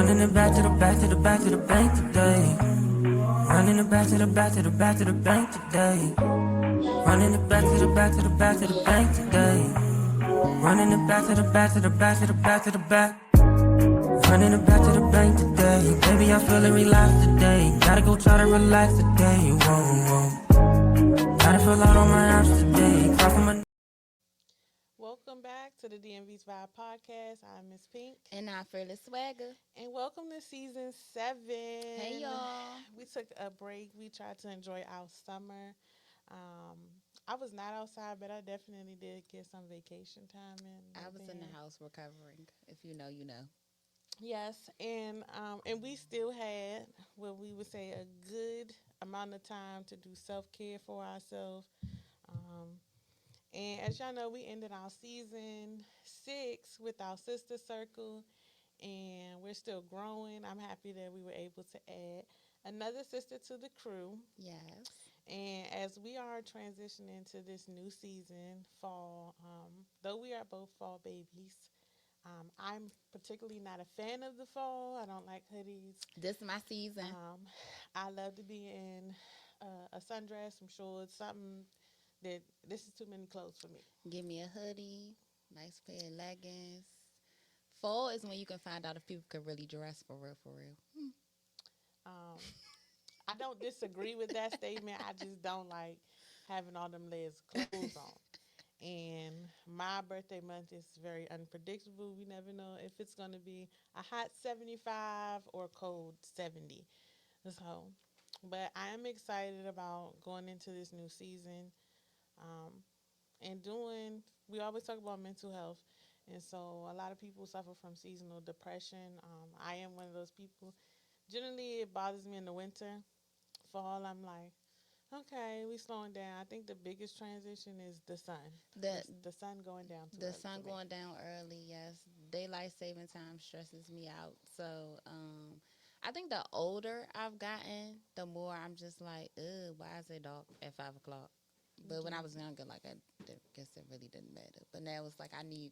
Running it back to the back to the back to the bank today. Running it back to the back to the back to the bank today. Running it back to the back to the back to the bank today. Running it back to the back to the back to the back to the back. Running it back to the bank today. Baby, I'm feeling relaxed today. Gotta go try to relax today. Whoa, whoa. Gotta fill out all my apps today. Cry for my. Welcome back to the DMV's Vibe Podcast. I'm Miss Pink. And I'm Fearless Swagger. And welcome to season 7. Hey, y'all. We took a break. We tried to enjoy our summer. Um, I was not outside, but I definitely did get some vacation time in. I was in the house recovering. If you know, you know. Yes, and we still had what we would say a good amount of time to do self care for ourselves. Um, and as y'all know, we ended our season 6 with our sister circle, and we're still growing. I'm happy that we were able to add another sister to the crew. Yes. And as we are transitioning to this new season, fall, though we are both fall babies, I'm particularly not a fan of the fall. I don't like hoodies. This is my season. I love to be in a sundress, some shorts, something that this is too many clothes for me. Give me a hoodie, nice pair of leggings. Fall is when you can find out if people can really dress for real, for real. Um, I don't disagree with that statement. I just don't like having all them layers of clothes on. And my birthday month is very unpredictable. We never know if it's going to be a hot 75 or a cold 70. So, but I am excited about going into this new season, um, and doing, we always talk about mental health. And so a lot of people suffer from seasonal depression. I am one of those people. Generally, it bothers me in the winter. Fall, I'm like, okay, we slowing down. I think the biggest transition is the sun. The The sun going down too the early sun for me. going down early, yes. Daylight saving time stresses me out. So, I think the older I've gotten, the more I'm just like, ugh, why is it dark at 5 o'clock? But when I was younger, like guess it really didn't matter. But now it's like I need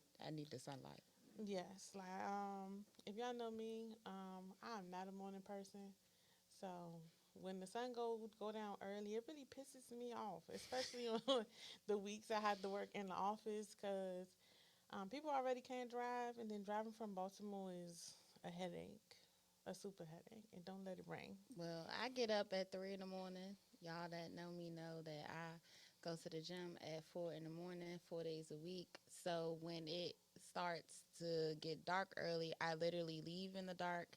the sunlight. Yes, like if y'all know me, I'm not a morning person. So when the sun go down early, it really pisses me off, especially on the weeks I had to work in the office because people already can't drive, and then driving from Baltimore is a headache, a super headache. And don't let it rain. Well, I get up at 3 in the morning. Y'all that know me know that I go to the gym at 4 in the morning, 4 days a week. So when it starts to get dark early, I literally leave in the dark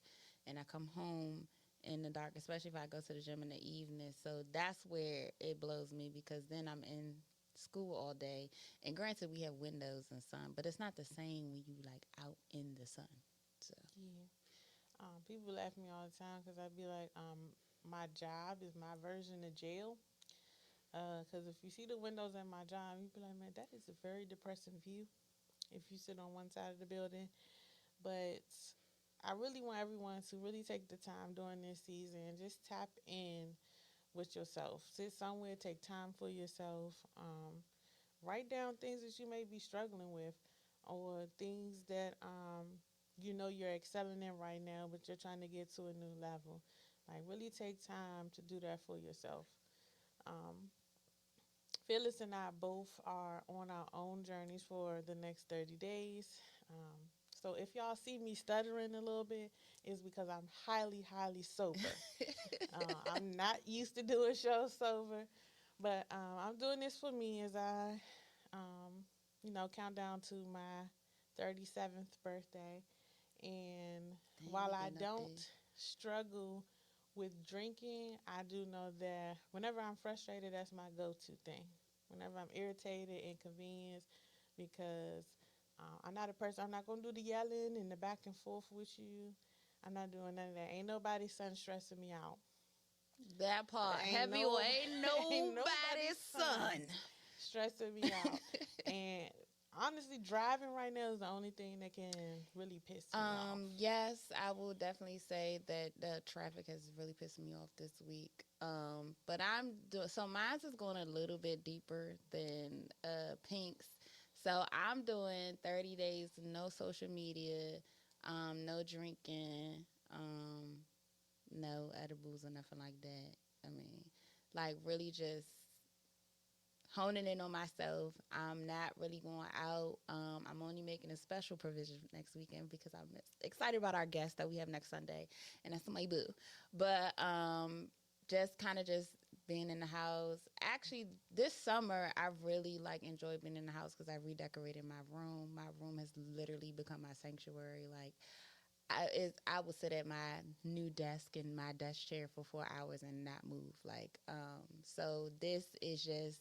and I come home in the dark, especially if I go to the gym in the evening. So that's where it blows me because then I'm in school all day. And granted, we have windows and sun, but it's not the same when you like out in the sun. So Yeah. People laugh at me all the time because I'd be like, my job is my version of jail. Because if you see the windows at my job, you'd be like, man, that is a very depressing view if you sit on one side of the building. But I really want everyone to really take the time during this season. Just tap in with yourself. Sit somewhere, take time for yourself. Write down things that you may be struggling with or things that you know you're excelling in right now, but you're trying to get to a new level. Like, really take time to do that for yourself. Um, Phyllis and I both are on our own journeys for the next 30 days. Um, so if y'all see me stuttering a little bit, it's because I'm highly, highly sober. I'm not used to doing shows sober, but I'm doing this for me as I, um, count down to my 37th birthday. And damn, while you I getting up don't there. struggle with drinking, I do know that whenever I'm frustrated, that's my go-to thing. Whenever I'm irritated, inconvenienced, because I'm not a person. I'm not gonna do the yelling and the back and forth with you. I'm not doing none of that. Ain't nobody son stressing me out. That part. Ain't Heavy no ain't ain't nobody's nobody's son son. stressing me out. And honestly, driving right now is the only thing that can really piss me off. Yes, I will definitely say that the traffic has really pissed me off this week. But so mine's is going a little bit deeper than Pink's. So I'm doing 30 days, no social media, no drinking, no edibles or nothing like that. I mean, like really just honing in on myself. I'm not really going out. I'm only making a special provision next weekend because I'm excited about our guest that we have next Sunday, and that's my boo. But just kind of just being in the house. Actually, this summer I really like enjoyed being in the house because I redecorated my room. My room has literally become my sanctuary. Like I will sit at my new desk in my desk chair for 4 hours and not move. Like, so this is just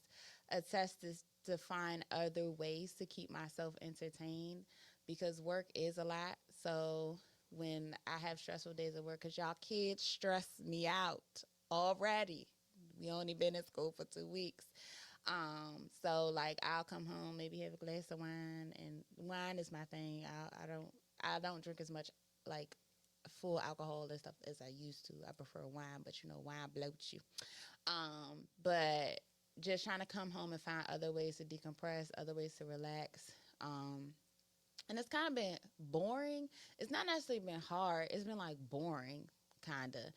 a test to find other ways to keep myself entertained because work is a lot. So when I have stressful days at work, because y'all kids stress me out already. We only been in school for 2 weeks. So like I'll come home, maybe have a glass of wine, and wine is my thing. I don't drink as much like full alcohol and stuff as I used to. I prefer wine, but wine bloats you. But just trying to come home and find other ways to decompress, other ways to relax. And it's kind of been boring. It's not necessarily been hard. It's been like boring, kind of.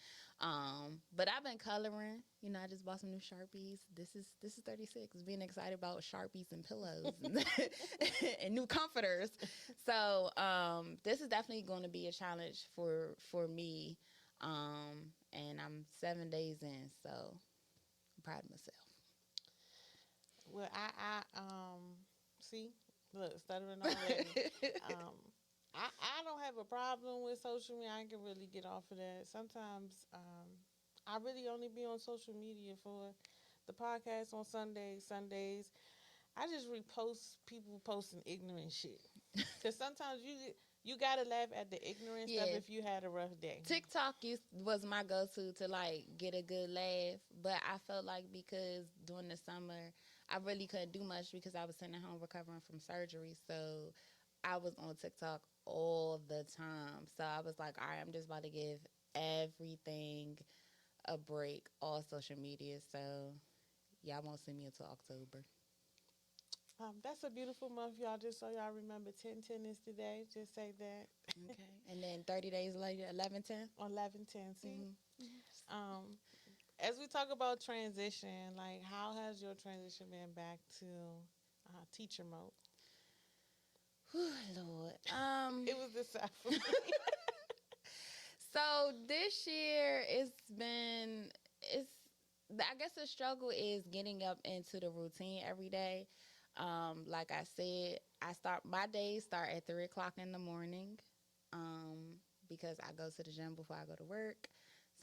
But I've been coloring. I just bought some new Sharpies. This is 36. Being excited about Sharpies and pillows and new comforters. So this is definitely going to be a challenge for me. And I'm 7 days in, so I'm proud of myself. Well, I see, look, stuttering already. I don't have a problem with social media. I can really get off of that. Sometimes I really only be on social media for the podcast on Sundays. I just repost people posting ignorant shit. Because sometimes you got to laugh at the ignorant stuff if you had a rough day. TikTok was my go-to to like get a good laugh, but I felt like because during the summer I really couldn't do much because I was sitting at home recovering from surgery, so I was on TikTok all the time. So I was like, all right, I'm just about to give everything a break, all social media. So y'all won't see me until October. That's a beautiful month, y'all. Just so y'all remember, 10/10 is today. Just say that. Okay. And then 30 days later, 11/10? On 11/10. See? Mm-hmm. As we talk about transition, like how has your transition been back to teacher mode? Lord. It was this side for me. So this year I guess the struggle is getting up into the routine every day. Like I said, my days start at 3:00 in the morning, because I go to the gym before I go to work.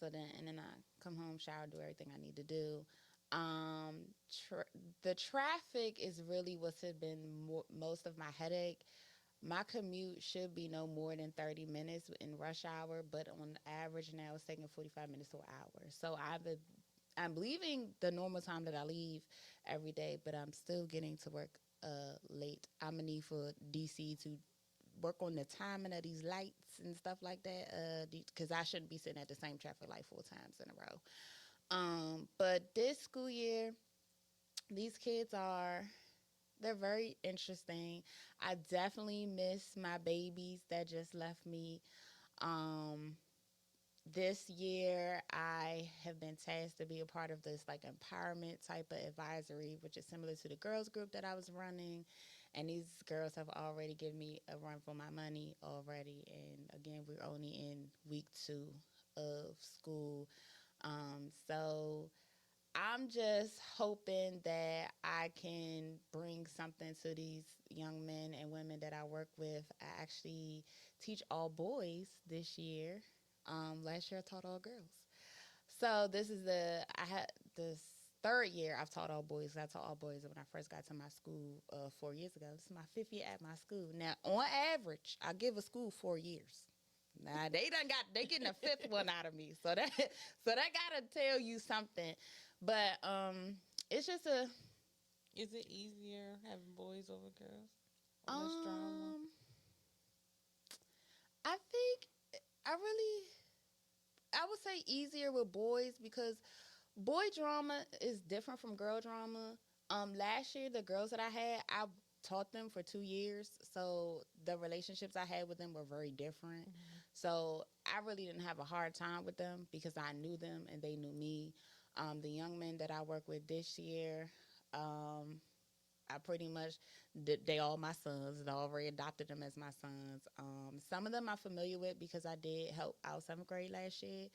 And then I come home, shower, do everything I need to do. The traffic is really what's been most of my headache. My commute should be no more than 30 minutes in rush hour, but on average now it's taking 45 minutes to an hour. So I'm leaving the normal time that I leave every day, but I'm still getting to work late. I'm going to need for DC to work on the timing of these lights and stuff like that, because I shouldn't be sitting at the same traffic light 4 times in a row. But this school year, these kids they're very interesting. I definitely miss my babies that just left me. This year, I have been tasked to be a part of this like empowerment type of advisory, which is similar to the girls group that I was running. And these girls have already given me a run for my money already. And again, we're only in week 2 of school. So I'm just hoping that I can bring something to these young men and women that I work with. I actually teach all boys this year. Last year I taught all girls. So I had this 3rd year I've taught all boys. I taught all boys when I first got to my school 4 years ago. This is my 5th year at my school. Now, on average, I give a school 4 years. Now they getting a 5th one out of me. So that gotta tell you something. But it's just Is it easier having boys over girls? Or less drama? I think I would say easier with boys because boy drama is different from girl drama. Last year, the girls that I taught them for 2 years, so the relationships I had with them were very different. Mm-hmm. So I really didn't have a hard time with them because I knew them and they knew me. The young men that I work with this year, I pretty much they all my sons, and I already adopted them as my sons. Some of them I'm familiar with because I did help out seventh grade last year,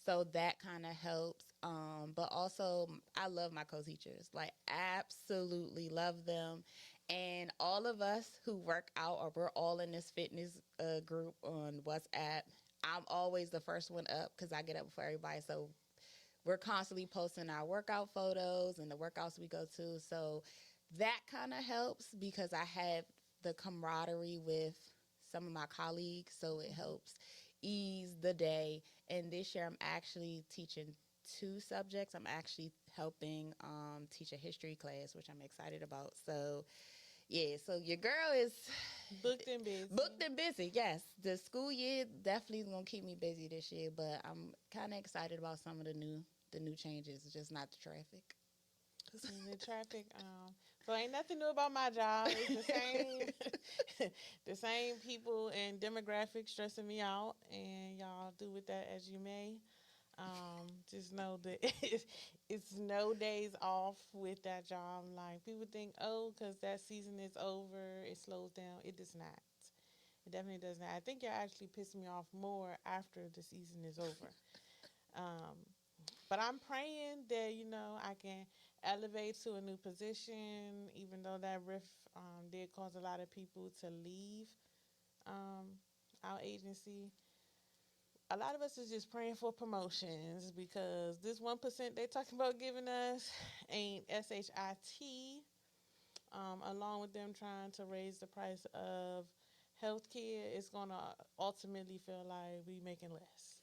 so that kind of helps. But also I love my co-teachers, like absolutely love them, and all of us who work out or we're all in this fitness group on WhatsApp. I'm always the first one up because I get up before everybody, so we're constantly posting our workout photos and the workouts we go to. So that kind of helps because I have the camaraderie with some of my colleagues. So it helps ease the day. And this year I'm actually teaching two subjects. I'm actually helping teach a history class, which I'm excited about. So yeah, so your girl is Booked and busy. booked and busy. Yes, the school year definitely is gonna keep me busy this year, but I'm kind of excited about some of the new changes, just not the traffic. And the traffic. So ain't nothing new about my job. It's the same, the same people and demographics stressing me out, and y'all do with that as you may. Just know that it's no days off with that job. Like people think, oh, because that season is over, it slows down. It does not. It definitely does not. I think you're actually pissing me off more after the season is over. Um, but I'm praying that I can elevate to a new position, even though that riff did cause a lot of people to leave um, our agency. A lot of us is just praying for promotions because this 1% they talking about giving us ain't shit. Along with them trying to raise the price of healthcare, it's gonna ultimately feel like we making less.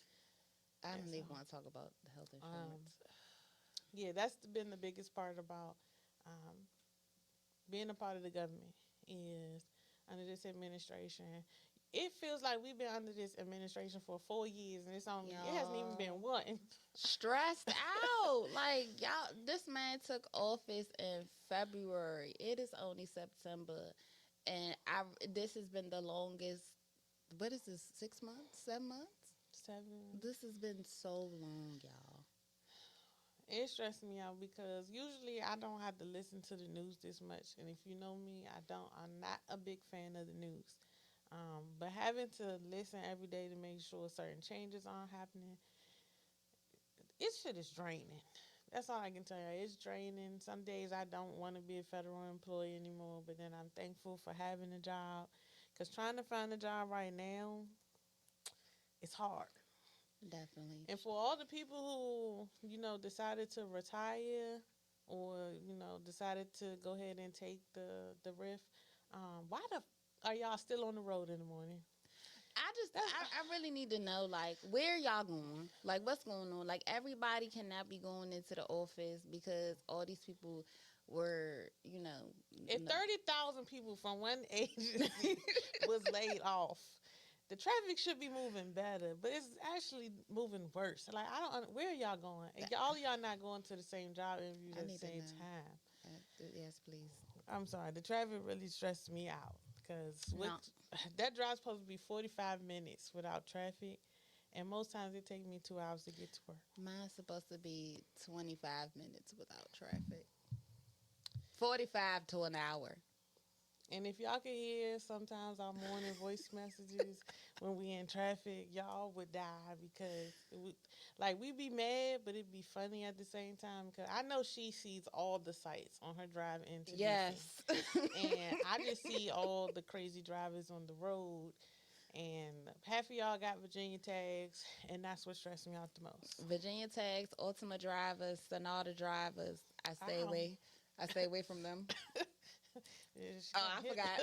I And don't so, even want to talk about the health um, insurance. yeah, that's been the biggest part about um, being a part of the government is under this administration. It feels like we've been under this administration for 4 years, and it hasn't even Y'all been one. stressed out. Like y'all, this man took office in February. It is only September, and I this has been the longest. What is this? 6 months? 7 months? 7. This has been so long, y'all. It stressed me out because usually I don't have to listen to the news this much, and if you know me, I don't. I'm not a big fan of the news. But having to listen every day to make sure certain changes aren't happening, it shit is draining. That's all I can tell you. It's draining. Some days I don't want to be a federal employee anymore, but then I'm thankful for having a job. Because trying to find a job right now, it's hard. Definitely. And for all the people who, decided to retire or, decided to go ahead and take the riff, why are y'all still on the road in the morning? I really need to know, like, where y'all going? Like, what's going on? Like, everybody cannot be going into the office because all these people were, If 30,000 people from one agency was laid off, the traffic should be moving better, but it's actually moving worse. Like, where are y'all going? All of y'all not going to the same job interviews I at the need to same know. time. Yes, please. I'm sorry, the traffic really stressed me out because No. that drive's supposed to be 45 minutes without traffic, and most times it takes me 2 hours to get to work. Mine's supposed to be 25 minutes without traffic. 45 to an hour. And if y'all can hear sometimes our morning voice messages when we in traffic, y'all would die because we be mad, but it'd be funny at the same time because I know she sees all the sights on her drive into Yes. DC. And I just see all the crazy drivers on the road. And half of y'all got Virginia tags, and that's what stressed me out the most. Virginia tags, Ultima drivers, Sonata drivers. I stay Ow. away. I stay away from them. She Oh, I hit- forgot.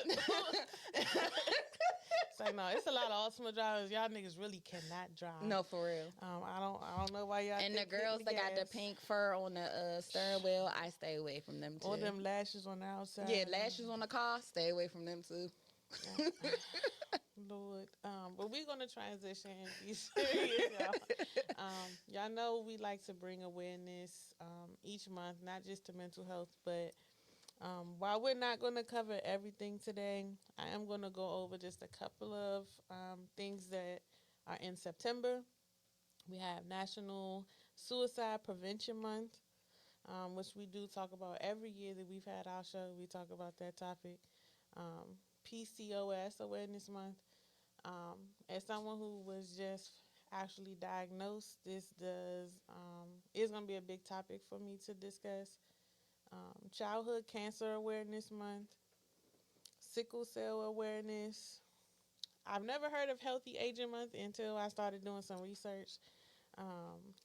It's like, no, it's a lot of Ultima drivers. Y'all niggas really cannot drive. No, for real. I don't know why y'all. And the think hitting girls that got the gas pink fur on the steering wheel, I stay away from them too. or them lashes on the outside. Yeah, lashes on the car, stay away from them too. Lord, but we're gonna transition and be serious, y'all. Y'all know we like to bring awareness each month, not just to mental health, but while we're not gonna cover everything today, I am gonna go over just a couple of things that are in September. We have National Suicide Prevention Month, which we do talk about every year that we've had our show. We talk about that topic. PCOS Awareness Month. As someone who was just actually diagnosed, this does is going to be a big topic for me to discuss. Childhood Cancer Awareness Month, Sickle Cell Awareness. I've never heard of Healthy Aging Month until I started doing some research.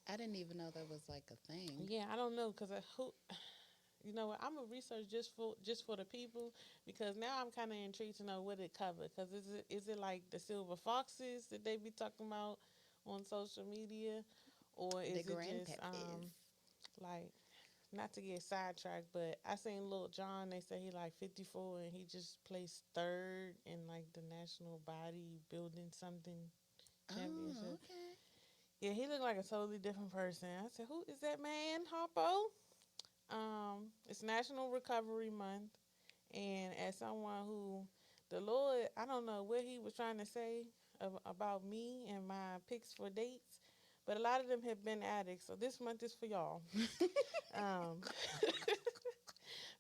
I didn't even know that was like a thing. Yeah, I don't know because who, you know what? I'm gonna research just for the people because now I'm kind of intrigued to know what it covered. Because is it like the silver foxes that they be talking about on social media, or The is it just grandpappies. like not to get sidetracked, but I seen Lil Jon. They say he like 54 and he just placed third in like the national bodybuilding something Oh, championship. okay. Yeah, he looked like a totally different person. I said, "Who is that man, Harpo?" It's National Recovery Month, and as someone who the Lord, I don't know what He was trying to say about me and my picks for dates, but a lot of them have been addicts. So this month is for y'all. Um,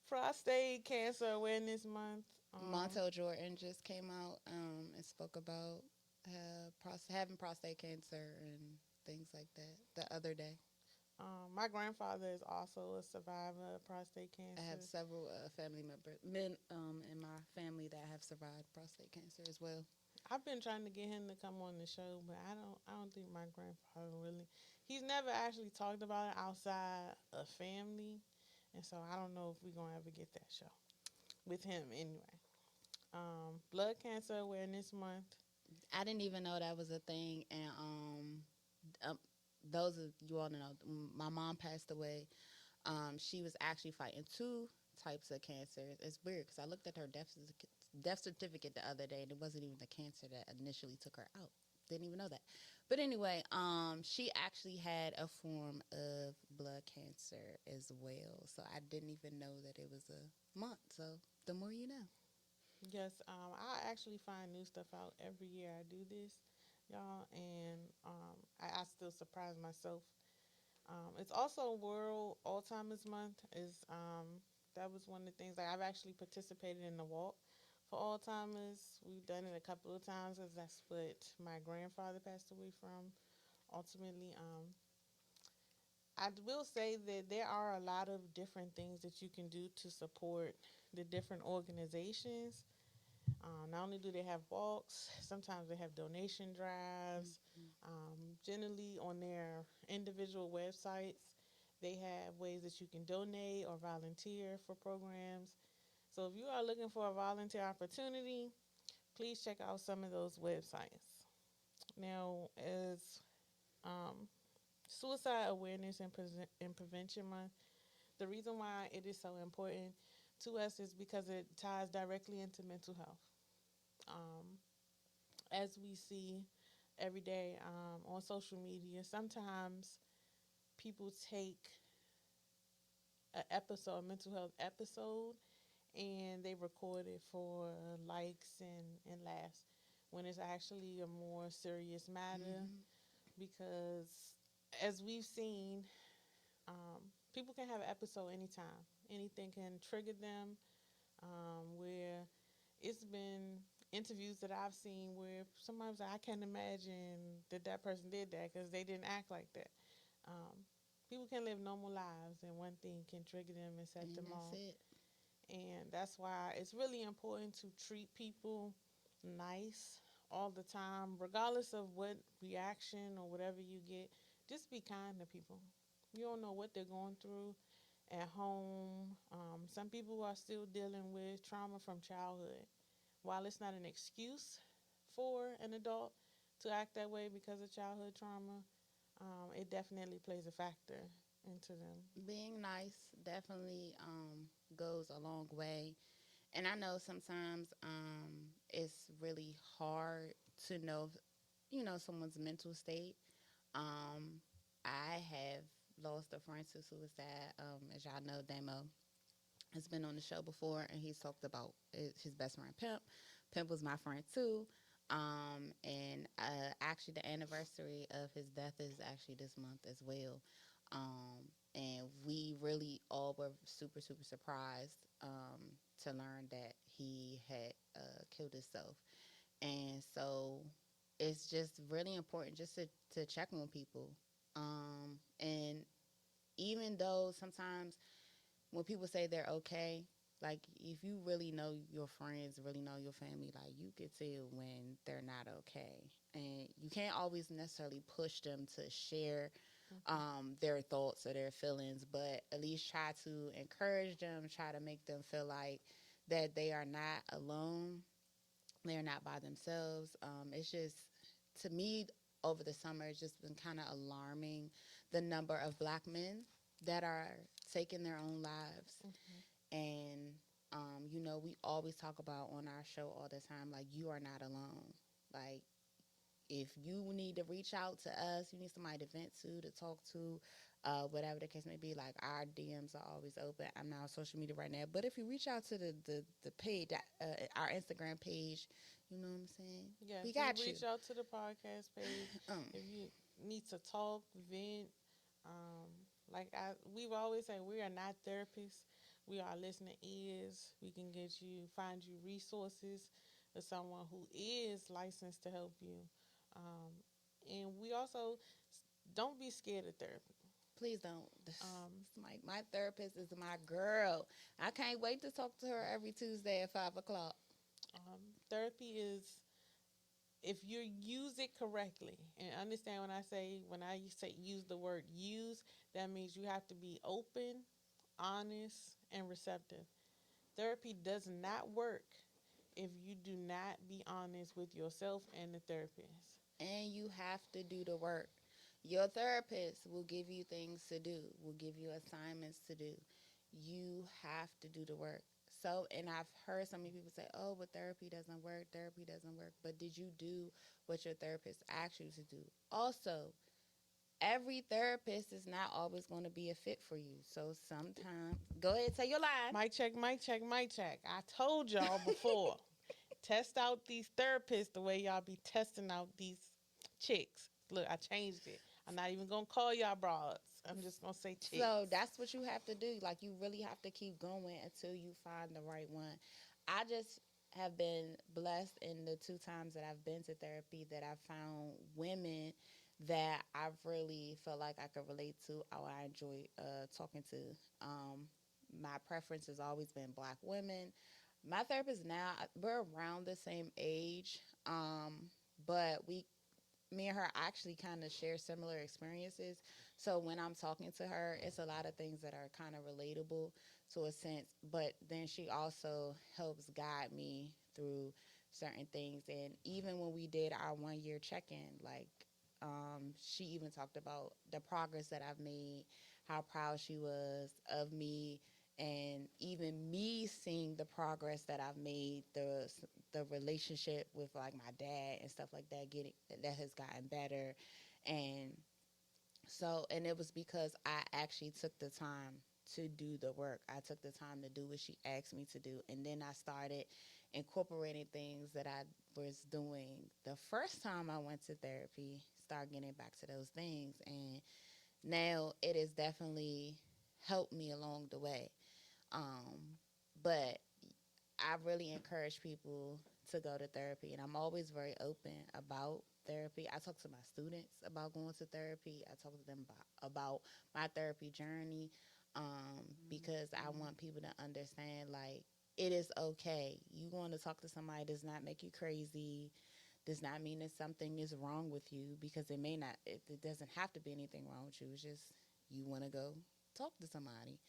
Prostate Cancer Awareness Month. Montel Jordan just came out and spoke about having prostate cancer and things like that the other day. My grandfather is also a survivor of prostate I have cancer. several family members, men in my family that have survived prostate cancer as well. I've been trying to get him to come on the show, but I don't think my grandfather really. He's never actually talked about it outside of family, and so I don't know if we're gonna ever get that show with him anyway. Blood Cancer Awareness Month. I didn't even know that was a thing, and um, those of you all know, my mom passed away. She was actually fighting two types of cancers. It's weird because I looked at her death certificate the other day, and it wasn't even the cancer that initially took her out. Didn't even know that. But anyway, she actually had a form of blood cancer as well. So I didn't even know that it was a month. So the more you know. Yes, I actually find new stuff out every year. I do this, y'all, and I still surprise myself. It's also World Alzheimer's Month. Is That was one of the things. Like I've actually participated in the walk for Alzheimer's. We've done it a couple of times because that's what my grandfather passed away from. Ultimately, I will say that there are a lot of different things that you can do to support the different organizations. Not only do they have walks, sometimes they have donation drives. Generally, on their individual websites, they have ways that you can donate or volunteer for programs. So, if you are looking for a volunteer opportunity, please check out some of those websites. Now, as um, Suicide Awareness and Prevention Month, the reason why it is so important to us is because it ties directly into mental health. Um, as we see every day on social media, sometimes people take a mental health episode, and they record it for likes and laughs when it's actually a more serious matter. Mm-hmm. Because as we've seen, people can have an episode anytime. Anything can trigger them. Where it's been interviews that I've seen where sometimes I can't imagine that person did that because they didn't act like that. Um, People can live normal lives, and one thing can trigger them and set And them that's off. it. And that's why it's really important to treat people nice all the time, regardless of what reaction or whatever you get. Just be kind to people. You don't know what they're going through at home. Some people are still dealing with trauma from childhood. While it's not an excuse for an adult to act that way because of childhood trauma, it definitely plays a factor into them. Being nice definitely goes a long way. And I know sometimes it's really hard to know, someone's mental state. Um, I have lost a friend to suicide. As y'all know, Damo has been on the show before, and he's talked about his best friend Pimp. Pimp was my friend too. And actually, the anniversary of his death is actually this month as well. And we really all were super, super surprised to learn that he had killed himself. And so it's just really important just to check on people. And even though sometimes when people say they're okay, like if you really know your friends, really know your family, like you could tell when they're not okay. And you can't always necessarily push them to share their thoughts or their feelings, but at least try to encourage them, try to make them feel like that they are not alone, they're not by themselves. It's just, to me, over the summer, it's just been kind of alarming the number of black men that are taking their own lives. And, we always talk about on our show all the time, like, you are not alone. Like, if you need to reach out to us, you need somebody to vent to talk to, whatever the case may be, like our DMs are always open. I'm not on social media right now, but if you reach out to the page, our Instagram page, you know what I'm saying? Yes, We got you you. reach out to the podcast page Um, if you need to talk, vent. Um, we've always said, we are not therapists. We are listening ears. We can find you resources of someone who is licensed to help you. Um, and we also don't be scared of therapy. Please don't. Um, My therapist is my girl. I can't wait to talk to her every Tuesday at 5 o'clock. Therapy is, if you use it correctly, and understand when I say use the word use, that means you have to be open, honest, and receptive. Therapy does not work if you do not be honest with yourself and the therapist. And you have to do the work. Your therapist will give you things to do, will give you assignments to do. You have to do the work. So, and I've heard so many people say, oh, but therapy doesn't work. But did you do what your therapist asked you to do? Also, every therapist is not always going to be a fit for you. So sometimes, go ahead, say your line. Mic check, mic check, mic check. I told y'all before, test out these therapists the way y'all be testing out these chicks. Look, I changed it. I'm not even gonna call y'all broads. I'm just gonna say chicks. So that's what you have to do. Like, you really have to keep going until you find the right one. I just have been blessed in the 2 times that I've been to therapy that I found women that I really felt like I could relate to, or I enjoy talking to. My preference has always been black women. My therapist now, we're around the same age, but me and her actually kind of share similar experiences. So when I'm talking to her, it's a lot of things that are kind of relatable to a sense. But then she also helps guide me through certain things. And even when we did our 1 year check in, like, she even talked about the progress that I've made, how proud she was of me, and even me seeing the progress that I've made, the relationship with like my dad and stuff like that, getting that has gotten better. And so, and it was because I actually took the time to do the work. I took the time to do what she asked me to do, and then I started incorporating things that I was doing the first time I went to therapy, start getting back to those things. And now it has definitely helped me along the way. But I really encourage people to go to therapy, and I'm always very open about therapy. I talk to my students about going to therapy. I talk to them about my therapy journey, because I want people to understand, like, it is okay. You going to talk to somebody does not make you crazy, does not mean that something is wrong with you, because it may not, it doesn't have to be anything wrong with you. It's just you want to go talk to somebody.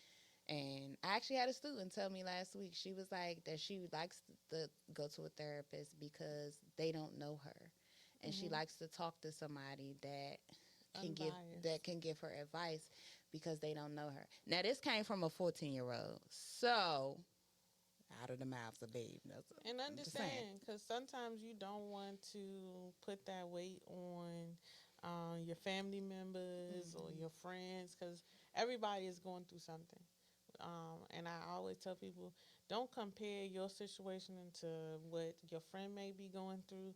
And I actually had a student tell me last week, she was like that she likes to go to a therapist because they don't know her. And she likes to talk to somebody that Unbiased. can give her advice because they don't know her. Now this came from a 14-year-old. So out of the mouths of babe. And I'm just saying. understand, because sometimes you don't want to put that weight on your family members or your friends, because everybody is going through something. And I always tell people, don't compare your situation to what your friend may be going through.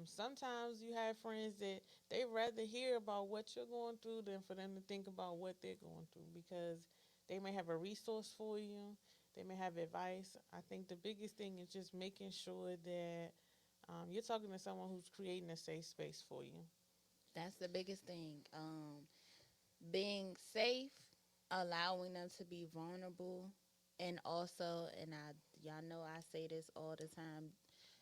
Sometimes you have friends that they rather hear about what you're going through than for them to think about what they're going through because they may have a resource for you. They may have advice. I think the biggest thing is just making sure that you're talking to someone who's creating a safe space for you. That's the biggest thing. Being safe, allowing them to be vulnerable, and also, and y'all know I say this all the time,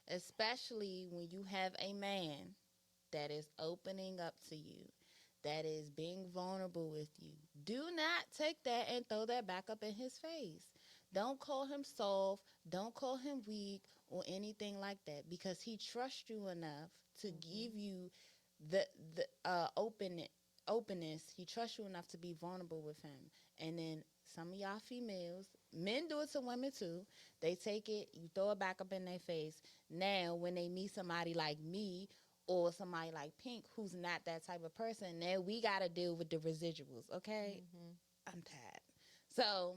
especially when you have a man that is opening up to you, that is being vulnerable with you. Do not take that and throw that back up in his face. Don't call him soft. Don't call him weak or anything like that because he trusts you enough to give Hmm. you the openness. He trusts you enough to be vulnerable with him. And then some of y'all females, men do it to women too. They take it, you throw it back up in their face. Now, when they meet somebody like me or somebody like Pink, who's not that type of person, now we got to deal with the residuals, okay? Hmm. I'm tired. So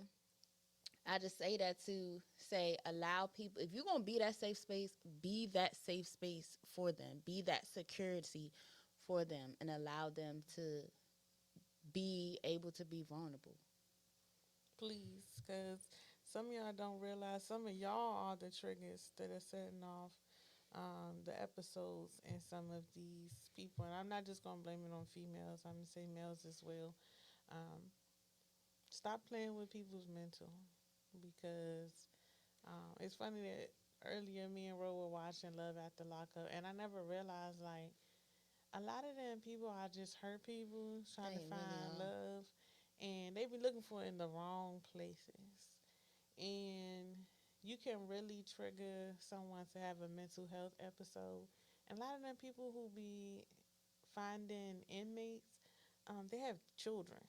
I just say that to say, allow people, if you're going to be that safe space, be that safe space for them, be that security for them, and allow them to be able to be vulnerable. Please, because some of y'all don't realize some of y'all are the triggers that are setting off the episodes in some of these people. And I'm not just going to blame it on females, I'm going to say males as well. Um, Stop playing with people's mental because it's funny that earlier me and Ro were watching Love After Lockup, and I never realized like a lot of them people are just hurt people trying to They really find are. love, and they be looking for it in the wrong places, and you can really trigger someone to have a mental health episode. And a lot of them people who be finding inmates, they have children,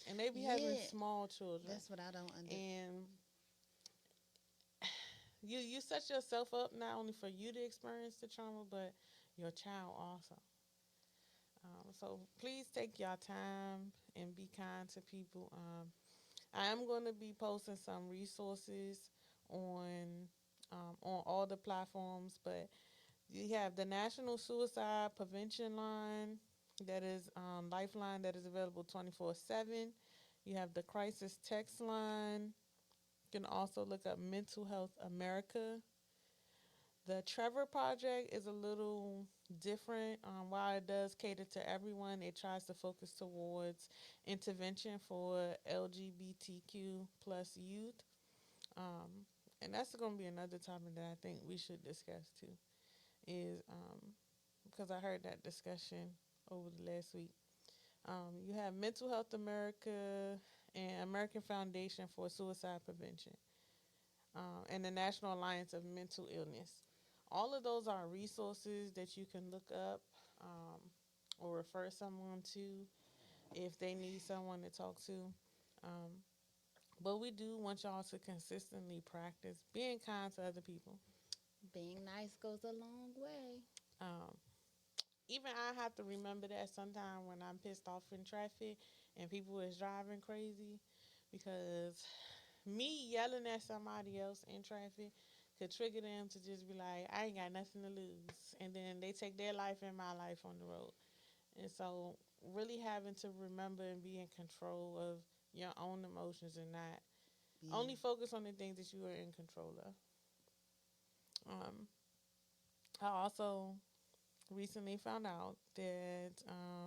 and they be having Yeah, small children, that's what I don't understand. and you set yourself up not only for you to experience the trauma, but your child also. So please take your time and be kind to people. I am going to be posting some resources on on all the platforms, but you have the National Suicide Prevention Line, that is Lifeline, that is available 24/7. You have the Crisis Text Line. You can also look up Mental Health America. The Trevor Project is a little different. While it does cater to everyone, it tries to focus towards intervention for LGBTQ plus youth. Um, and that's going to be another topic that I think we should discuss too. Is because I heard that discussion over the last week. You have Mental Health America and American Foundation for Suicide Prevention, and the National Alliance of Mental Illness. All of those are resources that you can look up, um, or refer someone to if they need someone to talk to. Um, but we do want y'all to consistently practice being kind to other people. Being nice goes a long way. Um, Even I have to remember that sometimes when I'm pissed off in traffic and people is driving crazy, because me yelling at somebody else in traffic could trigger them to just be like, I ain't got nothing to lose. And then they take their life and my life on the road. And so, really having to remember and be in control of your own emotions and not Yeah. only focus on the things that you are in control of. Um, I also recently found out that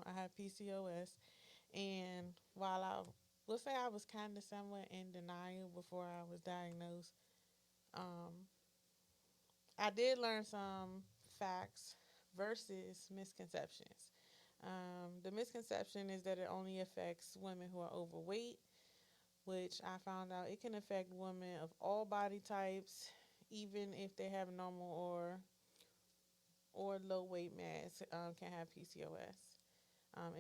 I have PCOS. And while I will say I was kind of somewhat in denial before I was diagnosed, um, I did learn some facts versus misconceptions. The misconception is that it only affects women who are overweight, which I found out it can affect women of all body types, even if they have normal or low weight mass, can have PCOS.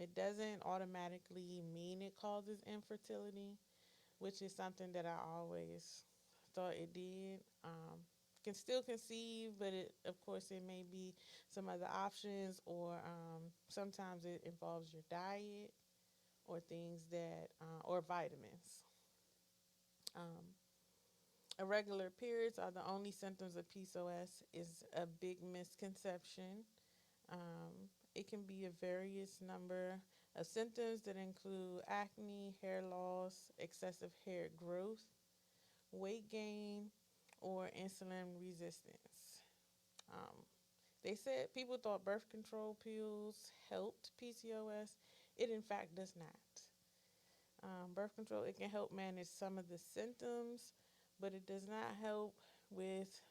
It doesn't automatically mean it causes infertility, which is something that I always thought it did. Can still conceive, but of course it may be some other options, or sometimes it involves your diet or things that or vitamins. Um, Irregular periods are the only symptoms of PCOS is a big misconception. It can be a various number of symptoms that include acne, hair loss, excessive hair growth, weight gain, or insulin resistance. Um, they said people thought birth control pills helped PCOS. It in fact does not. Birth control, it can help manage some of the symptoms, but it does not help with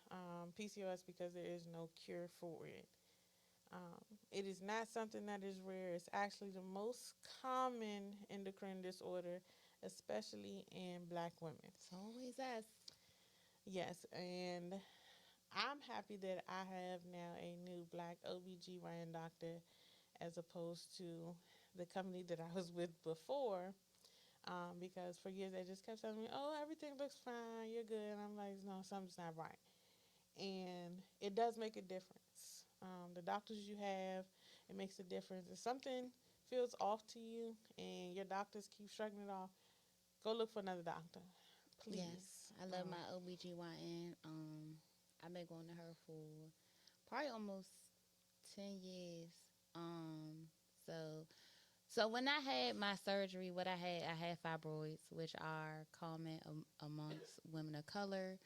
PCOS because there is no cure for it. It is not something that is rare. It's actually the most common endocrine disorder, especially in black women. It's always us. Yes, and I'm happy that I have now a new black OBGYN doctor as opposed to the company that I was with before. Because for years they just kept telling me, "Oh, everything looks fine, you're good." And I'm like, "No, something's not right." And it does make a difference. The doctors you have, it makes a difference. If something feels off to you and your doctors keep shrugging it off, go look for another doctor, please. Yes, I love my OBGYN. I've been going to her for probably almost 10 years. Um, so when I had my surgery, what I had fibroids, which are common amongst women of color.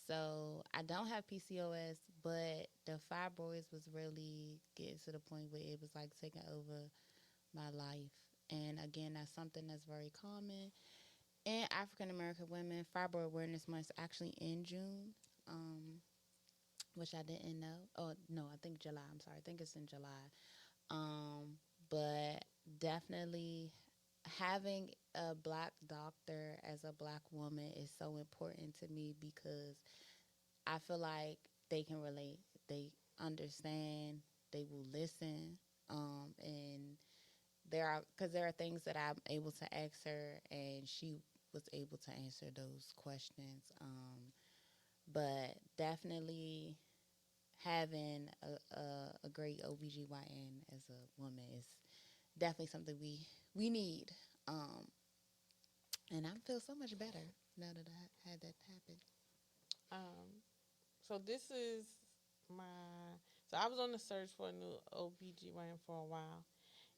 So I don't have PCOS, but the fibroids was really getting to the point where it was like taking over my life. And again, that's something that's very common in African American women. Fibroid Awareness Month is actually in June, which I didn't know. Oh no, I think July. I'm sorry, I think it's in July. But definitely having a black doctor as a black woman is so important to me because I feel like they can relate, they understand, they will listen, and there are things that I'm able to ask her, and she was able to answer those questions. But definitely having a great OBGYN as a woman is definitely something we need. Um, and I feel so much better now that I had that happen. Um, so this is my. So I was on the search for a new OBGYN for a while,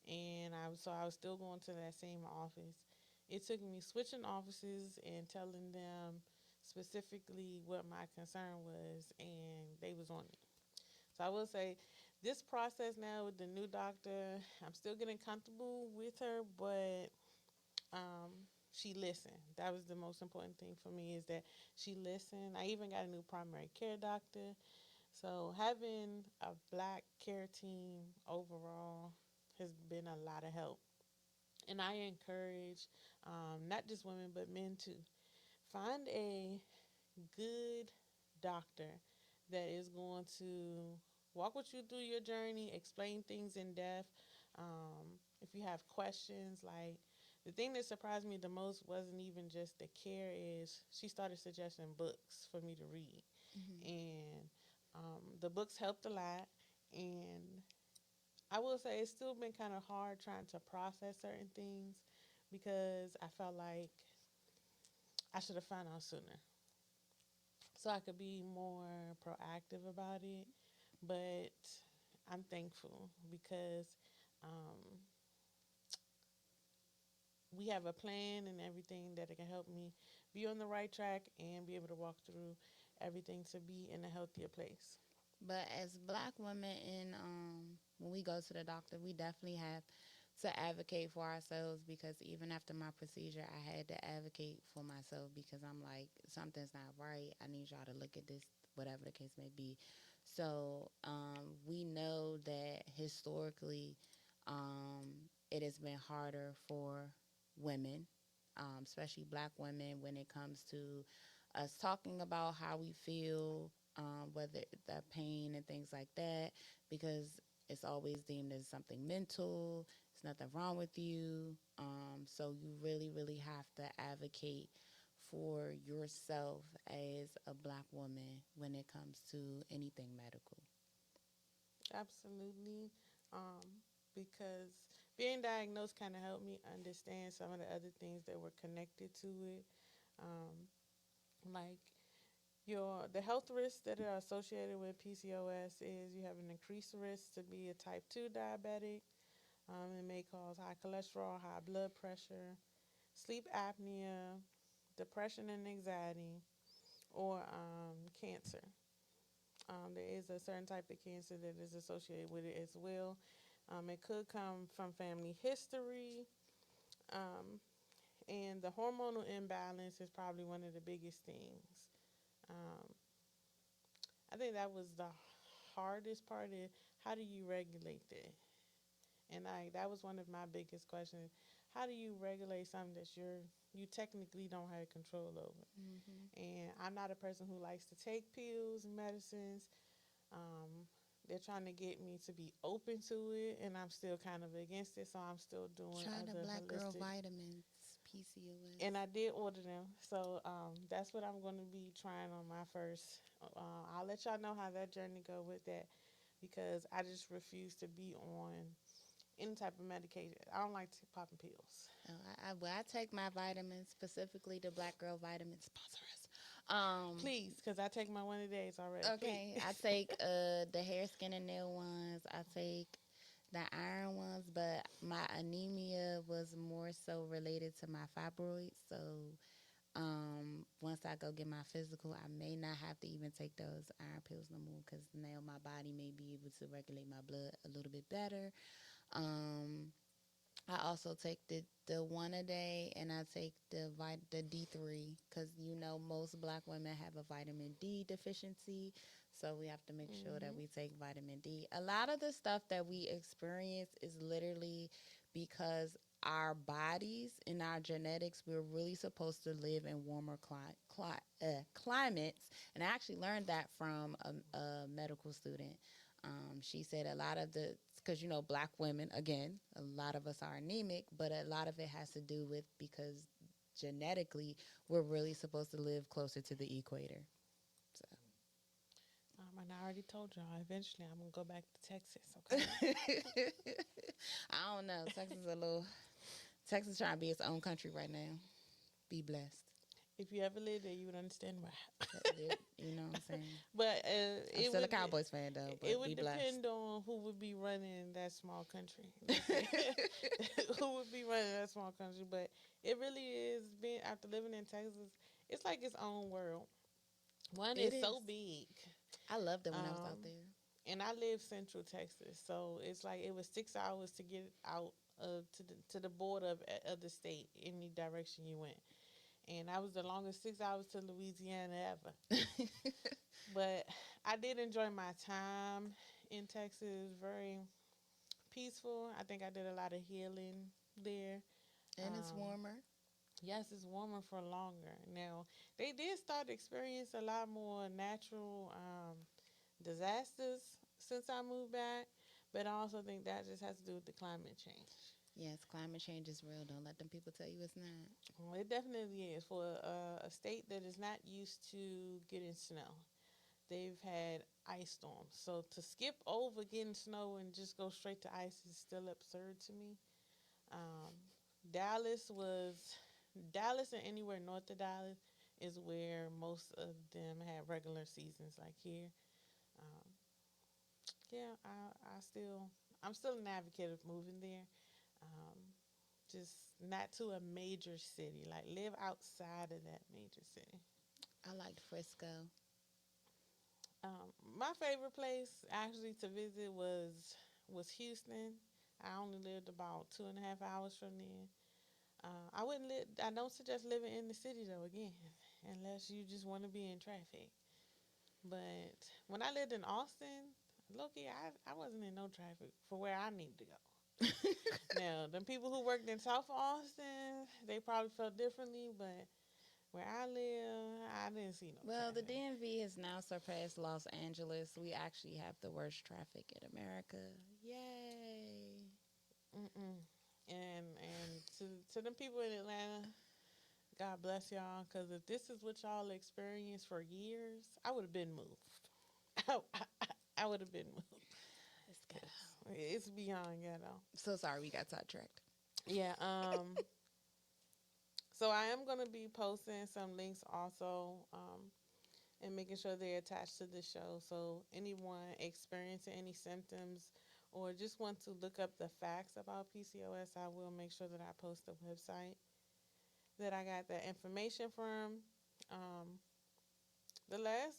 and I was still going to that same office. It took me switching offices and telling them specifically what my concern was, and they was on it. So I will say, this process now with the new doctor, I'm still getting comfortable with her, but she listened. That was the most important thing for me is that she listened. I even got a new primary care doctor. So having a black care team overall has been a lot of help. And I encourage not just women but men too. Find a good doctor that is going to walk with you through your journey, explain things in depth. If you have questions, like the thing that surprised me the most wasn't even just the care, is she started suggesting books for me to read. Mm-hmm. And the books helped a lot. And I will say it's still been kind of hard trying to process certain things because I felt like I should have found out sooner so I could be more proactive about it. But I'm thankful because um, we have a plan and everything that it can help me be on the right track and be able to walk through everything to be in a healthier place. But as black women, in when we go to the doctor, we definitely have to advocate for ourselves because even after my procedure, I had to advocate for myself because I'm like, something's not right. I need y'all to look at this, whatever the case may be. So we know that historically, it has been harder for women, especially black women, when it comes to us talking about how we feel, whether the pain and things like that, because it's always deemed as something mental. It's nothing wrong with you. So you really, really have to advocate for yourself as a black woman when it comes to anything medical. Absolutely. Because being diagnosed kind of helped me understand some of the other things that were connected to it. Like The health risks that are associated with PCOS is you have an increased risk to be a type 2 diabetic. It may cause high cholesterol, high blood pressure, sleep apnea, depression and anxiety, or cancer. There is a certain type of cancer that is associated with it as well. It could come from family history, um, and the hormonal imbalance is probably one of the biggest things. Um, I think that was the hardest part is how do you regulate that? And that was one of my biggest questions. How do you regulate something that you technically don't have control over? Hmm. And I'm not a person who likes to take pills and medicines. Um, they're trying to get me to be open to it, and I'm still kind of against it. So I'm still doing Try the other Black Girl holistic. Vitamins, PCOS. And I did order them, so that's what I'm going to be trying on my first. I'll let y'all know how that journey go with that, because I just refuse to be on any type of medication. I don't like to popping pills. Well, I take my vitamins, specifically the Black Girl Vitamins. Sponsor us. Please, because I take my one a days already. Okay, Please. I take the hair, skin, and nail ones. I take the iron ones, but my anemia was more so related to my fibroids. So once I go get my physical, I may not have to even take those iron pills no more because now my body may be able to regulate my blood a little bit better. Um, I also take the one a day, and I take the D3 because most Black women have a vitamin D deficiency, so we have to make sure that Hmm. we take vitamin D. A lot of the stuff that we experience is literally because our bodies and our genetics, we're really supposed to live in warmer climates, and I actually learned that from a medical student. She said a lot of because Black women, again, a lot of us are anemic, but a lot of it has to do with because genetically we're really supposed to live closer to the equator. So And I already told y'all, eventually I'm going to go back to Texas, okay? I don't know. Texas trying to be its own country right now. Be blessed. If you ever lived there, you would understand why. You know what I'm saying? But I'm still a Cowboys fan though, but it be would blessed. depend on who would be running that small country. Who would be running that small country? But it really is being after living in Texas. It's like its own world. One It is is. so big, I loved it when I was out um, there. and I live Central Texas, so it's like it was 6 hours to get out to the border of the state any direction you went, and that was the longest 6 hours to Louisiana ever. But I did enjoy my time in Texas. Very peaceful. I think I did a lot of healing there. And it's Um, warmer. yes, it's warmer for longer. Now, they did start to experience a lot more natural disasters since I moved back, but I also think that just has to do with the climate change. Yes, climate change is real. Don't let them people tell you it's not. Well, it definitely is for a state that is not used to getting snow. They've had ice storms. So to skip over getting snow and just go straight to ice is still absurd to me. Um, Dallas was Dallas and anywhere north of Dallas is where most of them have regular seasons like here. Um, yeah, I'm still an advocate of moving there. Um, just not to a major city. Like live outside of that major city. I liked Frisco. My favorite place actually to visit was Houston. I only lived about 2.5 hours from there. I wouldn't live. I don't suggest living in the city though. Again, unless you just want to be in traffic. But when I lived in Austin, Loki, I wasn't in no traffic for where I need to go. Now, the people who worked in South Austin, they probably felt differently, but where I live, I didn't see no Well, the traffic. DMV has now surpassed Los Angeles. We actually have the worst traffic in America. Yay. Mm-mm. And to them people in Atlanta, God bless y'all. Because if this is what y'all experienced for years, I would have been moved. I would have been moved. It's ghetto. It's beyond ghetto. So sorry we got sidetracked. Yeah. So I am gonna be posting some links also. and making sure they're attached to the show. So anyone experiencing any symptoms or just want to look up the facts about PCOS, I will make sure that I post the website that I got that information from. Um,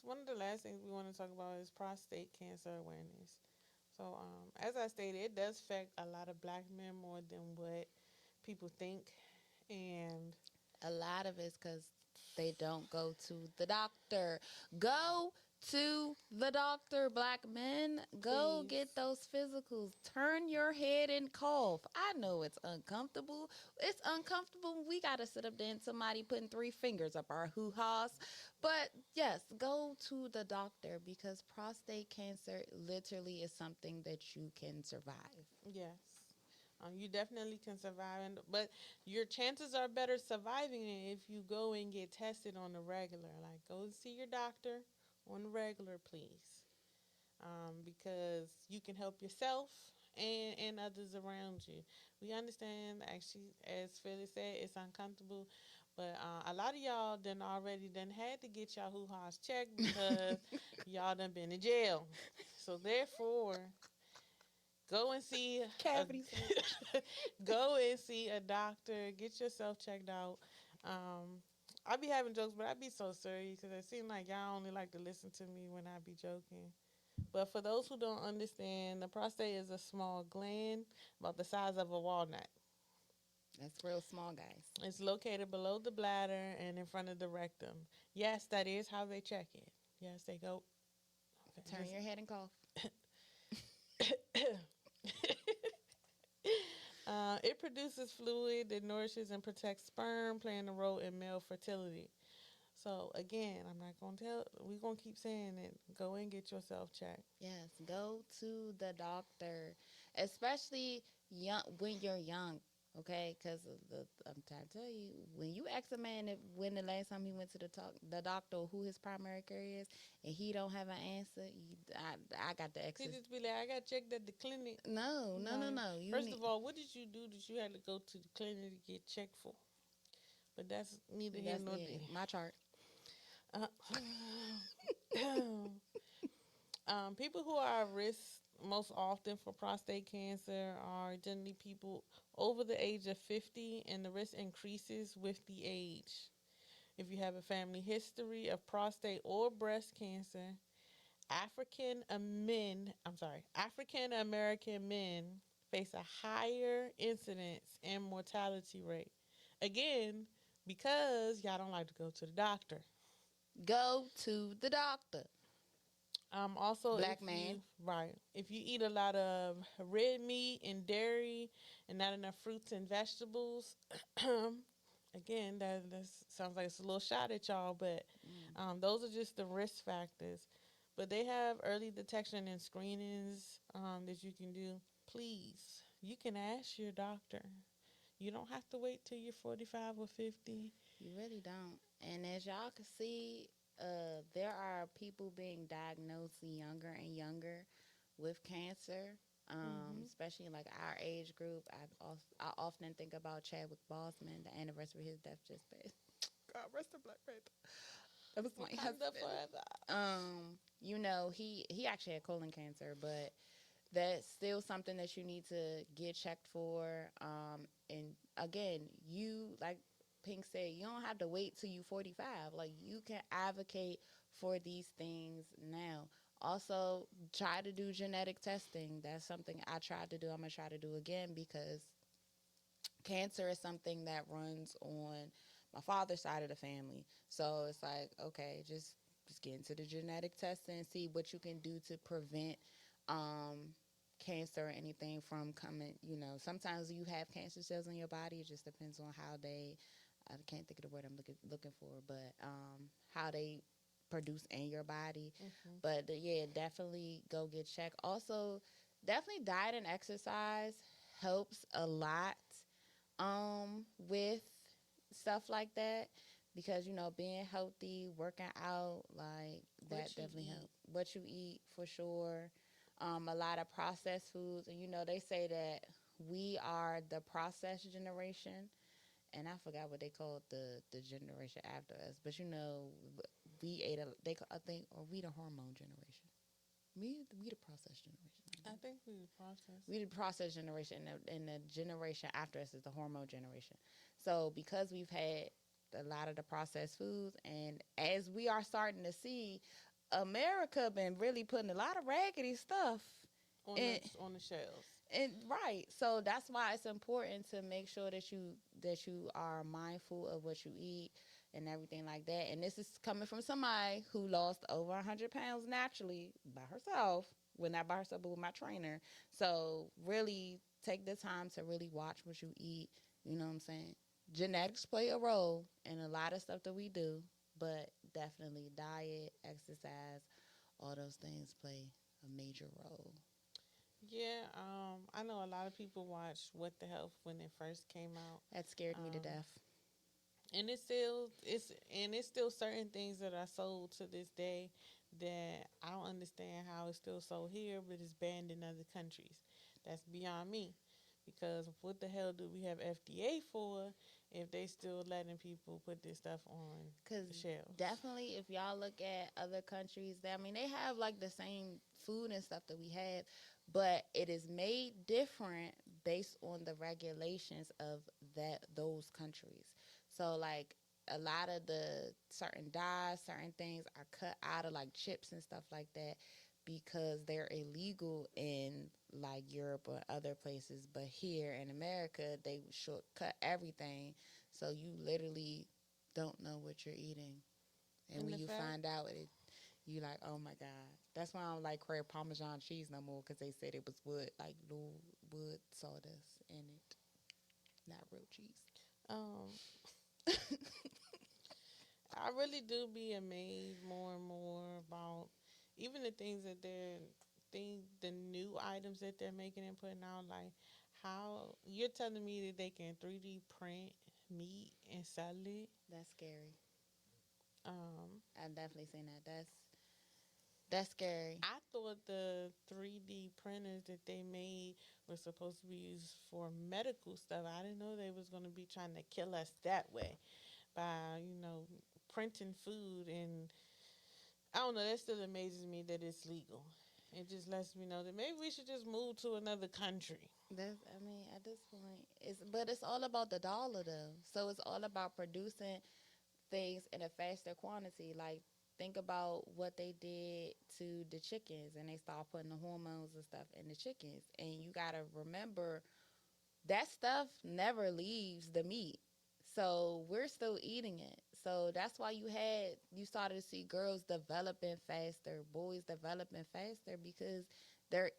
one of the last things we want to talk about is prostate cancer awareness. So, as I stated, it does affect a lot of black men more than what people think, and A lot of it's because they don't go to the doctor. Go to the doctor, black men. Go please, get those physicals. Turn your head and cough. I know it's uncomfortable. It's uncomfortable. We got to sit up there and somebody putting three fingers up our hoo ha's. But yes, go to the doctor because prostate cancer literally is something that you can survive. yes. You definitely can survive, but your chances are better surviving it if you go and get tested on the regular. Like, go see your doctor on the regular, please, because you can help yourself and others around you. We understand, actually, as Phyllis said, it's uncomfortable, but a lot of y'all done had to get y'all hoo-ha's checked because y'all done been in jail. So therefore, go and see Cavity go and see a doctor. Get yourself checked out. I be having jokes, but I be so serious because it seems like y'all only like to listen to me when I be joking. But for those who don't understand, the prostate is a small gland about the size of a walnut. That's real small, guys. It's located below the bladder and in front of the rectum. Yes, that is how they check it. Yes, they go. Turn your head and cough. It produces fluid that nourishes and protects sperm, playing a role in male fertility. So again, I'm not gonna tell. We're gonna keep saying it. Go and get yourself checked. Yes, go to the doctor, especially young when you're young. Okay, because I'm trying to tell you, when you ask a man if when the last time he went to the doctor or who his primary care is, and he don't have an answer, I got the He exes. just be like, I got checked at the clinic. No. You First need, of all, what did you do that you had to go to the clinic to get checked for? But that's neither here that's nor it. My chart. there. People who are at risk most often for prostate cancer are generally people over the age of 50, and the risk increases with the age. If you have a family history of prostate or breast cancer, African American men face a higher incidence and mortality rate. Again, because y'all don't like to go to the doctor. Go to the doctor. Also, Black man. if you eat a lot of red meat and dairy and not enough fruits and vegetables, again, that sounds like it's a little shot at y'all, but those are just the risk factors. But they have early detection and screenings that you can do. Please, you can ask your doctor. You don't have to wait till you're 45 or 50. You really don't. And as y'all can see, there are people being diagnosed younger and younger with cancer, especially in like our age group. I often think about Chadwick Boseman. The anniversary of his death just passed. God rest the Black Panther. That was my Wakanda husband. forever. He actually had colon cancer, but that's still something that you need to get checked for. And again, you like Pink said, you don't have to wait till you 45. Like you can advocate for these things now. Also, try to do genetic testing. That's something I tried to do. I'm gonna try to do again because cancer is something that runs on my father's side of the family. So it's like, okay, just get into the genetic testing and see what you can do to prevent cancer or anything from coming. Sometimes you have cancer cells in your body. It just depends on how they, I can't think of the word I'm looking for, but how they produce in your body. Mm-hmm. But yeah, definitely go get checked. Also, definitely diet and exercise helps a lot with stuff like that because being healthy, working out, like that definitely helps. What you eat for sure. A lot of processed foods, and they say that we are the processed generation, and I forgot what they called the generation after us, but we ate I think, or we the hormone generation. We the process generation. I think we the process. We the process generation, and the generation after us is the hormone generation. So because we've had a lot of the processed foods, and as we are starting to see, America been really putting a lot of raggedy stuff On the shelves. and right. So that's why it's important to make sure that you are mindful of what you eat and everything like that. And this is coming from somebody who lost over 100 pounds naturally by herself. Well, not by herself, but with my trainer. So really take the time to really watch what you eat. You know what I'm saying? Genetics play a role in a lot of stuff that we do, but definitely diet, exercise, all those things play a major role. Yeah, I know a lot of people watched What the Health when it first came out. That scared me to Um, death. And it's still certain things that are sold to this day that I don't understand how it's still sold here, but it's banned in other countries. That's beyond me, because what the hell do we have FDA for if they still letting people put this stuff on Because the shelves? definitely, if y'all look at other countries, I mean, they have like the same food and stuff that we have, but it is made different based on the regulations of those countries. So, like, a lot of the certain dyes, certain things are cut out of like chips and stuff like that because they're illegal in like Europe or other places. But here in America, they should cut everything. So you literally don't know what you're eating. And And when the you fact, find out it, you like, oh my God. That's why I don't like Kraft Parmesan cheese no more because they said it was wood, like little wood sawdust in it, not real cheese. um, I really do be amazed more and more about even the things that the new items that they're making and putting out. Like, how you're telling me that they can 3D print meat and sell it. That's scary. Um, I've definitely seen that. That's scary. I thought the 3D printers that they made were supposed to be used for medical stuff. I didn't know they was going to be trying to kill us that way by, printing food. And I don't know, that still amazes me that it's legal. It just lets me know that maybe we should just move to another country. I mean, at this point, it's all about the dollar though. So it's all about producing things in a faster quantity. Like, think about what they did to the chickens, and they start putting the hormones and stuff in the chickens. And you gotta remember that stuff never leaves the meat. So we're still eating it. So that's why you started to see girls developing faster, boys developing faster because they're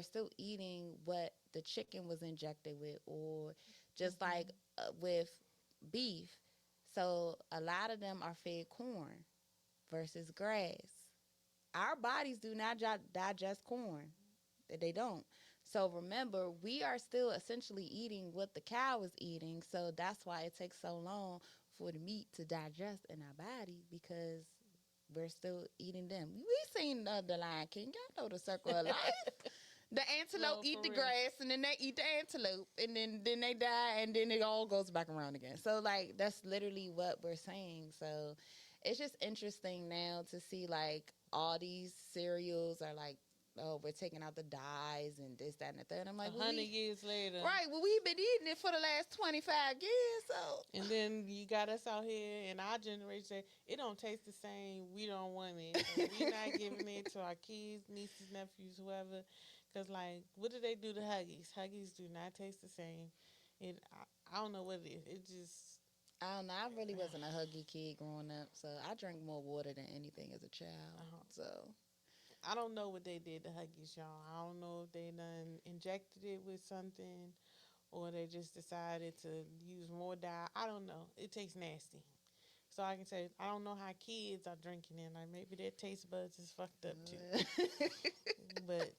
still eating what the chicken was injected with, or just like with beef. So a lot of them are fed corn versus grass. Our bodies do not digest corn. They don't. So remember, we are still essentially eating what the cow is eating. So that's why it takes so long for the meat to digest in our body because we're still eating them. We seen the Lion King. Y'all know the circle of life. The antelope No, eat for the real. grass, and then they eat the antelope, and then they die, and then it all goes back around again. So like that's literally what we're saying. So it's just interesting now to see like all these cereals are like, oh, we're taking out the dyes and this, that, and the third. I'm like, 100 years later. right, well, we've been eating it for the last 25 years, so. And then you got us out here in our generation say, it don't taste the same. We don't want it. So we're not giving it to our kids, nieces, nephews, whoever. Because, like, what do they do to Huggies? Huggies do not taste the same. I don't know what it is. It just, I don't know. I really wasn't a huggy kid growing up, so I drank more water than anything as a child. So I don't know what they did to Huggies, y'all. I don't know if they done injected it with something or they just decided to use more dye. I don't know. It tastes nasty. So I can say, I don't know how kids are drinking it. Like, maybe their taste buds is fucked up, too. But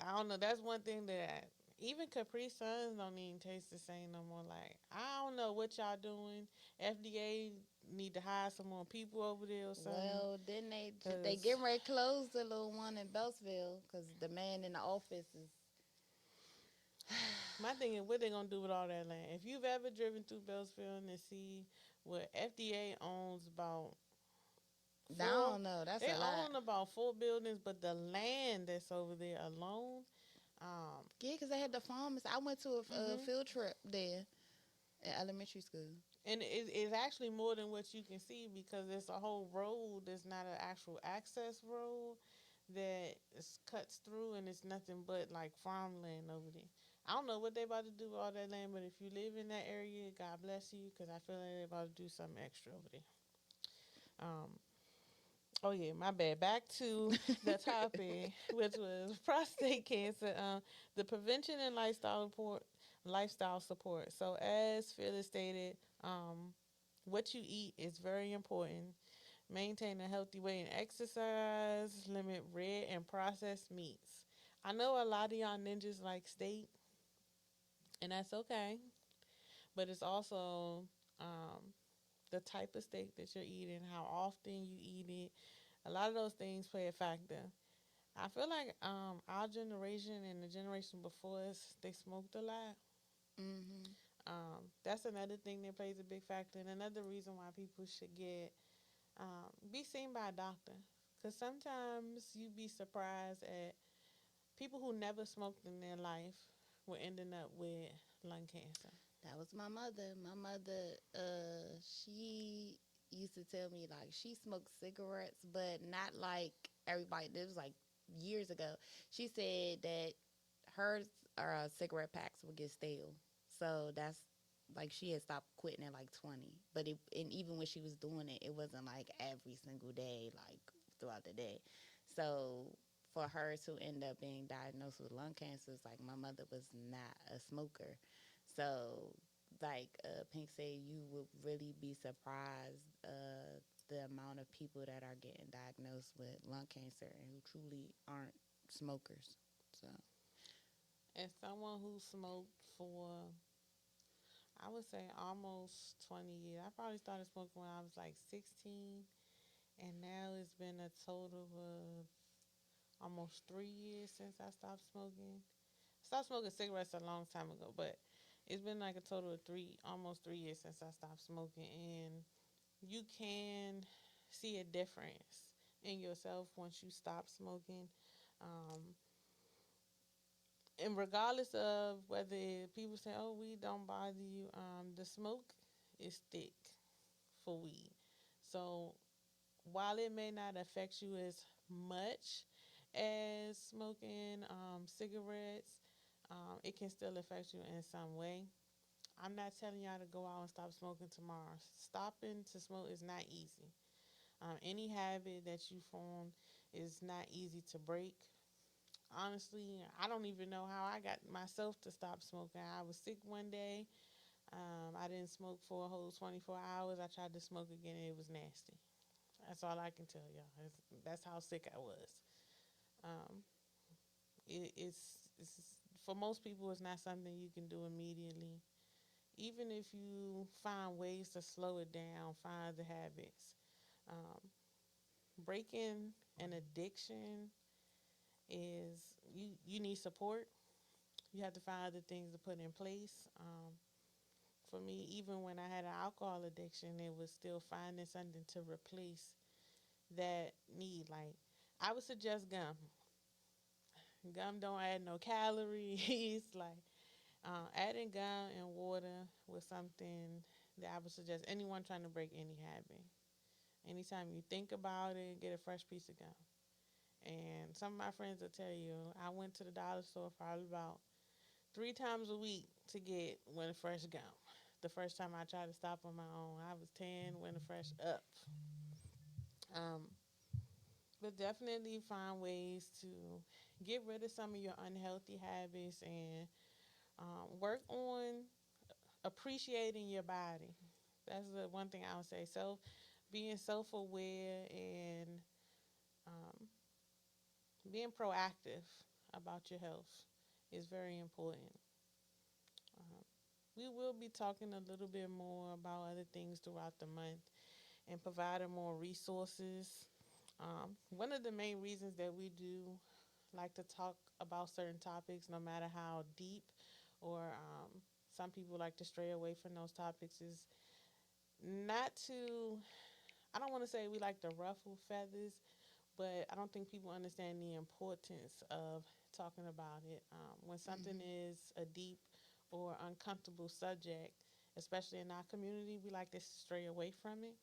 I don't know. That's one thing that even Capri Suns don't even taste the same no more. Like, I don't know what y'all doing. FDA need to hire some more people over there or something. well, then they 'Cause getting ready to close the little one in Beltsville because the man in the office is. my thing is, what they gonna do with all that land? If you've ever driven through Beltsville and see what FDA owns about I four. don't know. That's They a lot. own about 4 buildings, but the land that's over there alone. Um, Yeah, because they had the farmers. I went to a hmm field trip there at elementary school. and it's actually more than what you can see because it's a whole road. There's not an actual access road that is cuts through, and it's nothing but like farmland over there. I don't know what they about to do with all that land, but if you live in that area, God bless you, because I feel like they about to do something extra over there. Um, oh yeah, my bad. Back to the topic, which was prostate cancer. The prevention and lifestyle support. So as Phyllis stated, what you eat is very important. Maintain a healthy weight and exercise. Limit red and processed meats. I know a lot of y'all ninjas like steak, and that's okay. But it's also the type of steak that you're eating, how often you eat it. A lot of those things play a factor. I feel like our generation and the generation before us, they smoked a lot. Hmm. That's another thing that plays a big factor, and another reason why people should be seen by a doctor. Because sometimes you'd be surprised at people who never smoked in their life were ending up with lung cancer. That was my mother. My mother, she used to tell me like she smoked cigarettes, but not like everybody. This was like years ago. She said that her cigarette packs would get stale, so that's like she had stopped quitting at like 20. But and even when she was doing it, it wasn't like every single day, like throughout the day. So for her to end up being diagnosed with lung cancer, it's like my mother was not a smoker. So, like Pink said, you would really be surprised the amount of people that are getting diagnosed with lung cancer and who truly aren't smokers. So, As someone who smoked for, I would say, almost 20 years, I probably started smoking when I was like 16, and now it's been a total of almost 3 years since I stopped smoking. I stopped smoking cigarettes a long time ago, but it's been like a total of almost 3 years since I stopped smoking, and you can see a difference in yourself once you stop smoking. Um, and regardless of whether people say, "Oh, weed don't bother you," the smoke is thick for weed. So while it may not affect you as much as smoking cigarettes, it can still affect you in some way. I'm not telling y'all to go out and stop smoking tomorrow. Stopping to smoke is not easy. Any habit that you form is not easy to break. Honestly, I don't even know how I got myself to stop smoking. I was sick one day. I didn't smoke for a whole 24 hours. I tried to smoke again and it was nasty. That's all I can tell y'all. That's how sick I was. Um, it's for most people, it's not something you can do immediately. Even if you find ways to slow it down, find the habits. Um, Breaking an addiction is you need support. You have to find other things to put in place. For me, even when I had an alcohol addiction, it was still finding something to replace that need. Like I would suggest gum. Gum don't add no calories. Like adding gum and water was something that I would suggest anyone trying to break any habit. Anytime you think about it, get a fresh piece of gum. And some of my friends will tell you, I went to the dollar store probably about 3 times a week to get Winter Fresh gum. The first time I tried to stop on my own, I was 10, Winter Fresh up. Um, but definitely find ways to get rid of some of your unhealthy habits and work on appreciating your body. That's the one thing I would say. Being self aware and um, being proactive about your health is very important. Um, we will be talking a little bit more about other things throughout the month and providing more resources. One of the main reasons that we do like to talk about certain topics, no matter how deep or some people like to stray away from those topics, is not to I don't want to say we like to ruffle feathers, but I don't think people understand the importance of talking about it. When something Mm-hmm. is a deep or uncomfortable subject, especially in our community, we like to stray away from it.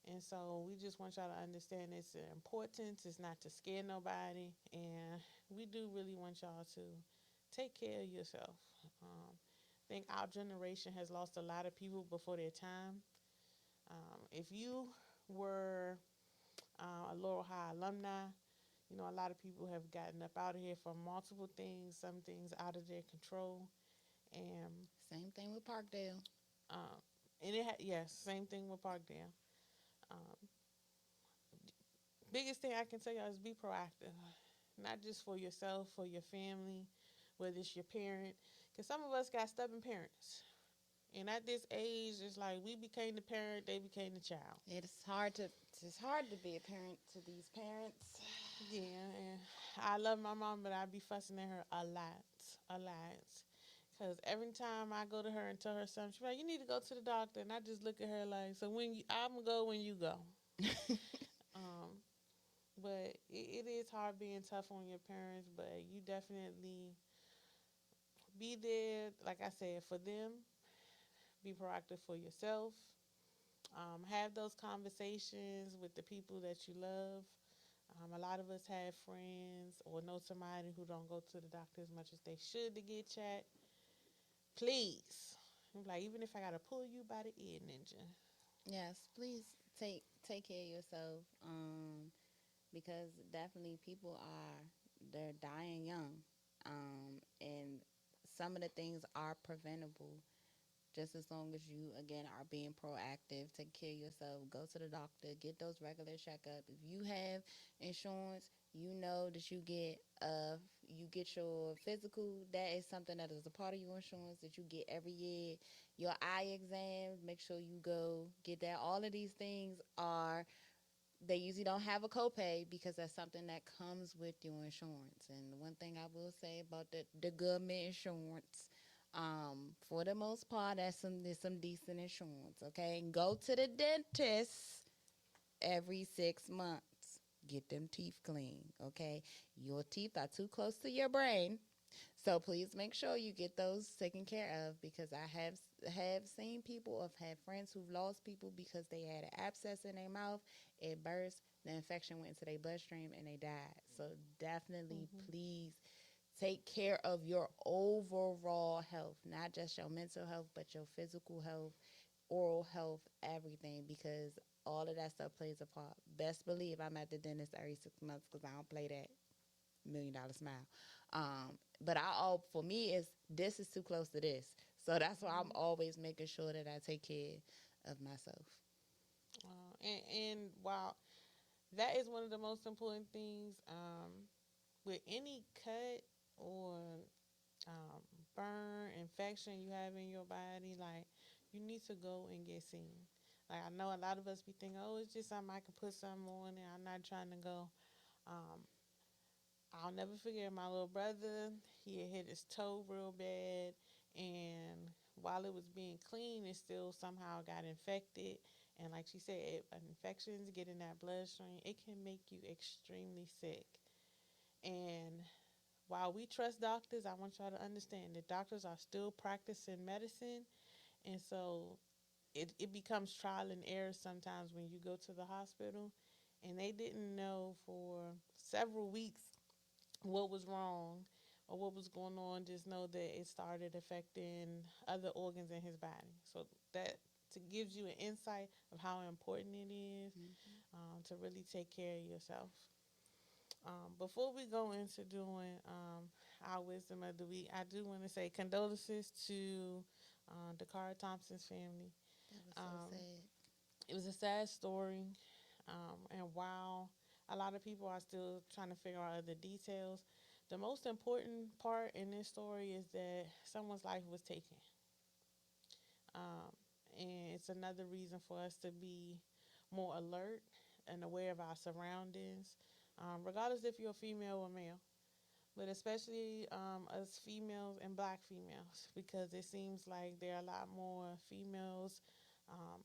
And so we just want y'all to understand its importance. It's not to scare nobody. And we do really want y'all to take care of yourself. I think our generation has lost a lot of people before their time. If you were a Laurel High alumni, you know, a lot of people have gotten up out of here for multiple things, some things out of their control. And Same thing with Parkdale. um, yes, same thing with Parkdale. Um, Biggest thing I can tell y'all is be proactive, not just for yourself, for your family, whether it's your parent. Because some of us got stubborn parents. And at this age, it's like we became the parent, they became the child. It's hard to be a parent to these parents. Yeah, and I love my mom, but I be fussing at her a lot. Cause every time I go to her and tell her something, she's like, "You need to go to the doctor," and I just look at her like, "So I'm gonna go when you go." Um, but it is hard being tough on your parents, but you definitely be there, like I said, for them. Be proactive for yourself. Have those conversations with the people that you love. A lot of us have friends or know somebody who don't go to the doctor as much as they should to get checked. Please, like even if I gotta pull you by the ear, ninja. Yes, please take care of yourself. Because definitely people they're dying young. And some of the things are preventable just as long as you again are being proactive, take care of yourself, go to the doctor, get those regular checkups. If you have insurance, you know that you get your physical. That is something that is a part of your insurance that you get every year. Your eye exams, make sure you go get that. All of these things are they usually don't have a copay because that's something that comes with your insurance. And the one thing I will say about the government insurance, for the most part, there's some decent insurance. Okay, and go to the dentist every 6 months. Get them teeth clean. Okay, your teeth are too close to your brain, so please make sure you get those taken care of because I have seen people, have had friends who've lost people because they had an abscess in their mouth, it burst, the infection went into their bloodstream and they died. So definitely Mm-hmm. please take care of your overall health, not just your mental health, but your physical health, oral health, everything because all of that stuff plays a part. Best believe I'm at the dentist every 6 months because I don't play that $1 million smile. But for me is this is too close to this. So that's why I'm Mm-hmm. always making sure that I take care of myself. And while that is one of the most important things, with any cut or um, burn, infection you have in your body, like you need to go and get seen. Like I know a lot of us be thinking, oh, it's just something I can put something on, and I'm not trying to go. Um, I'll never forget my little brother. He had hit his toe real bad, and while it was being clean, it still somehow got infected. And like she said, infections get in that bloodstream. It can make you extremely sick. And while we trust doctors, I want y'all to understand that doctors are still practicing medicine, and so it becomes trial and error sometimes when you go to the hospital, and they didn't know for several weeks what was wrong or what was going on. Just know that it started affecting other organs in his body. So that to gives you an insight of how important it is Mm-hmm. to really take care of yourself. Before we go into doing our wisdom of the week, I do want to say condolences to Dakara Thompson's family. That was so Um, sad. it was a sad story, and while a lot of people are still trying to figure out the details, the most important part in this story is that someone's life was taken. Um, and it's another reason for us to be more alert and aware of our surroundings, regardless if you're female or male, but especially us females and black females, because it seems like there are a lot more females um,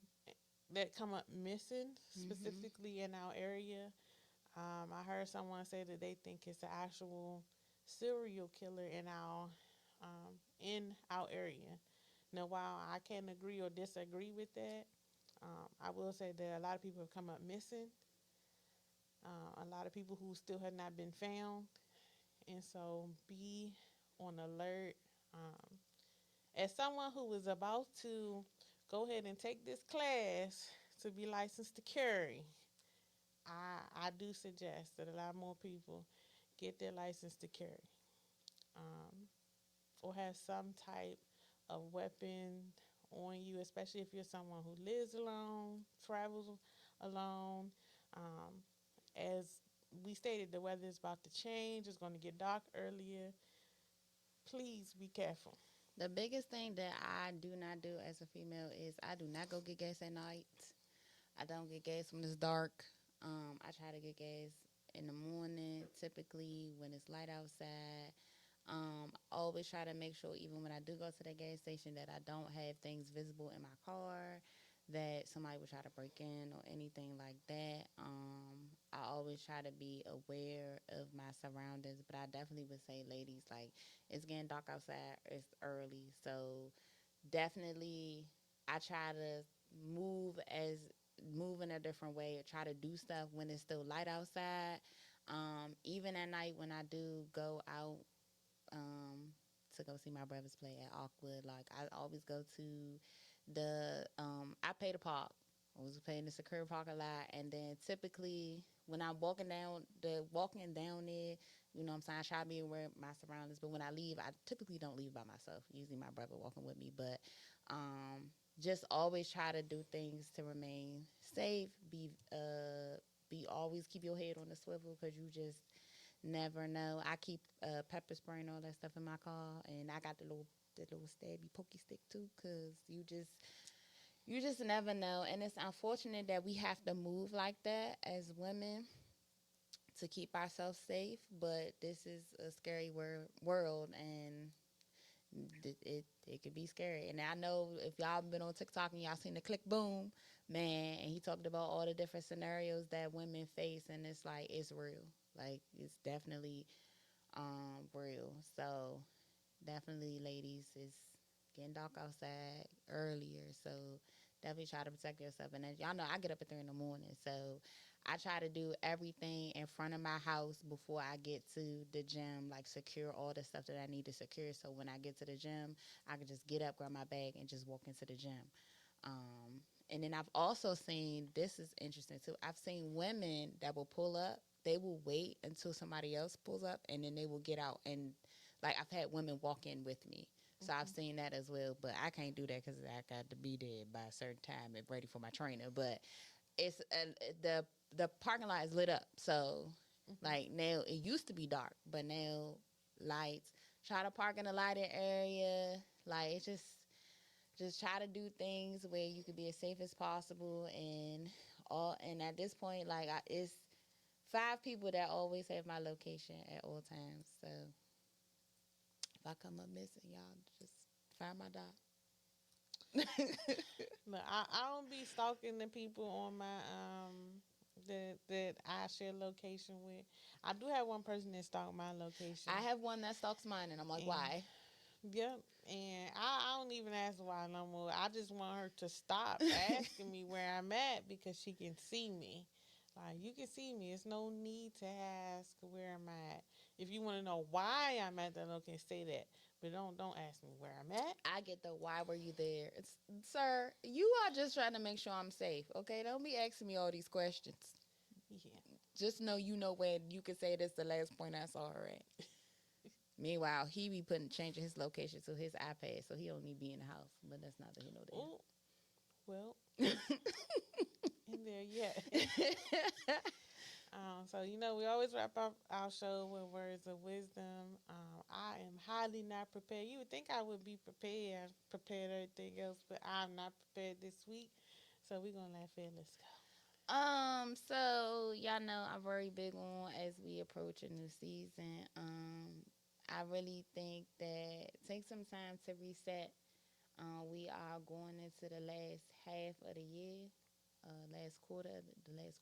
that come up missing, Mhm. specifically in our area. I heard someone say that they think it's an actual serial killer in our area. Now, while I can't agree or disagree with that, I will say that a lot of people have come up missing. A lot of people who still have not been found, and so be on alert. Um, as someone who is about to go ahead and take this class to be licensed to carry, I do suggest that a lot more people get their license to carry, um, or have some type of weapon on you, especially if you're someone who lives alone, travels alone. Um, as we stated, the weather is about to change. It's going to get dark earlier. Please be careful. The biggest thing that I do not do as a female is I do not go get gas at night. I don't get gas when it's dark. I try to get gas in the morning, typically when it's light outside. I always try to make sure, even when I do go to the gas station, that I don't have things visible in my car that somebody would try to break in or anything like that. I always try to be aware of my surroundings, but I definitely would say, ladies, like, it's getting dark outside, it's early, so definitely I try to move as move in a different way or try to do stuff when it's still light outside. Even at night when I do go out to go see my brothers play at Oakwood, like I always go to I pay to park. I was paying the secure parking lot, and then typically when I'm walking down there, you know what I'm saying, I try to be aware of my surroundings. But when I leave, I typically don't leave by myself. Usually my brother walking with me, but just always try to do things to remain safe. Be always keep your head on the swivel because you just never know. I keep pepper spray and all that stuff in my car, and I got the little stabby pokey stick too, cause you just never know. And it's unfortunate that we have to move like that as women to keep ourselves safe. But this is a scary world, and it could be scary. And I know if y'all been on TikTok and y'all seen the click boom man, and he talked about all the different scenarios that women face, and it's like it's real. Like it's definitely real. So definitely, ladies, it's getting dark outside earlier. So definitely try to protect yourself. And as y'all know, I get up at 3 in the morning. So I try to do everything in front of my house before I get to the gym, like secure all the stuff that I need to secure. So when I get to the gym, I can just get up, grab my bag, and just walk into the gym. And then I've also seen, this is interesting too, I've seen women that will pull up, they will wait until somebody else pulls up, and then they will get out. And like I've had women walk in with me. So I've seen that as well, but I can't do that because I got to be there by a certain time and ready for my trainer. But it's the parking lot is lit up, so Mm-hmm. like now it used to be dark, but now lights. Try to park in a lighted area. Like it's just try to do things where you could be as safe as possible, and all. And at this point, like it's 5 people that always have my location at all times. So if I come up missing, y'all just find my dog. Look, I don't be stalking the people on my that I share location with. I do have one person that stalked my location, I have one that stalks mine, and I'm like, and why? yep, and I don't even ask why no more. I just want her to stop asking me where I'm at because she can see me. Like you can see me. It's no need to ask where I'm at. If you want to know why I'm at that location, say that. But don't ask me where I'm at. I get the why were you there? It's, sir, you are just trying to make sure I'm safe. Okay, don't be asking me all these questions. Yeah. Just know you know when you can say this the last point I saw her at. Meanwhile, he be changing his location to his iPad, so he don't need to be in the house. But that's not that he know Oh, well, that. in there yet. So we always wrap up our show with words of wisdom. I am highly not prepared. You would think I would be prepared. I prepared everything else, but I'm not prepared this week. So we're gonna let Phyllis go. So y'all know I'm very big on as we approach a new season. I really think that take some time to reset. We are going into the last half of the year. the last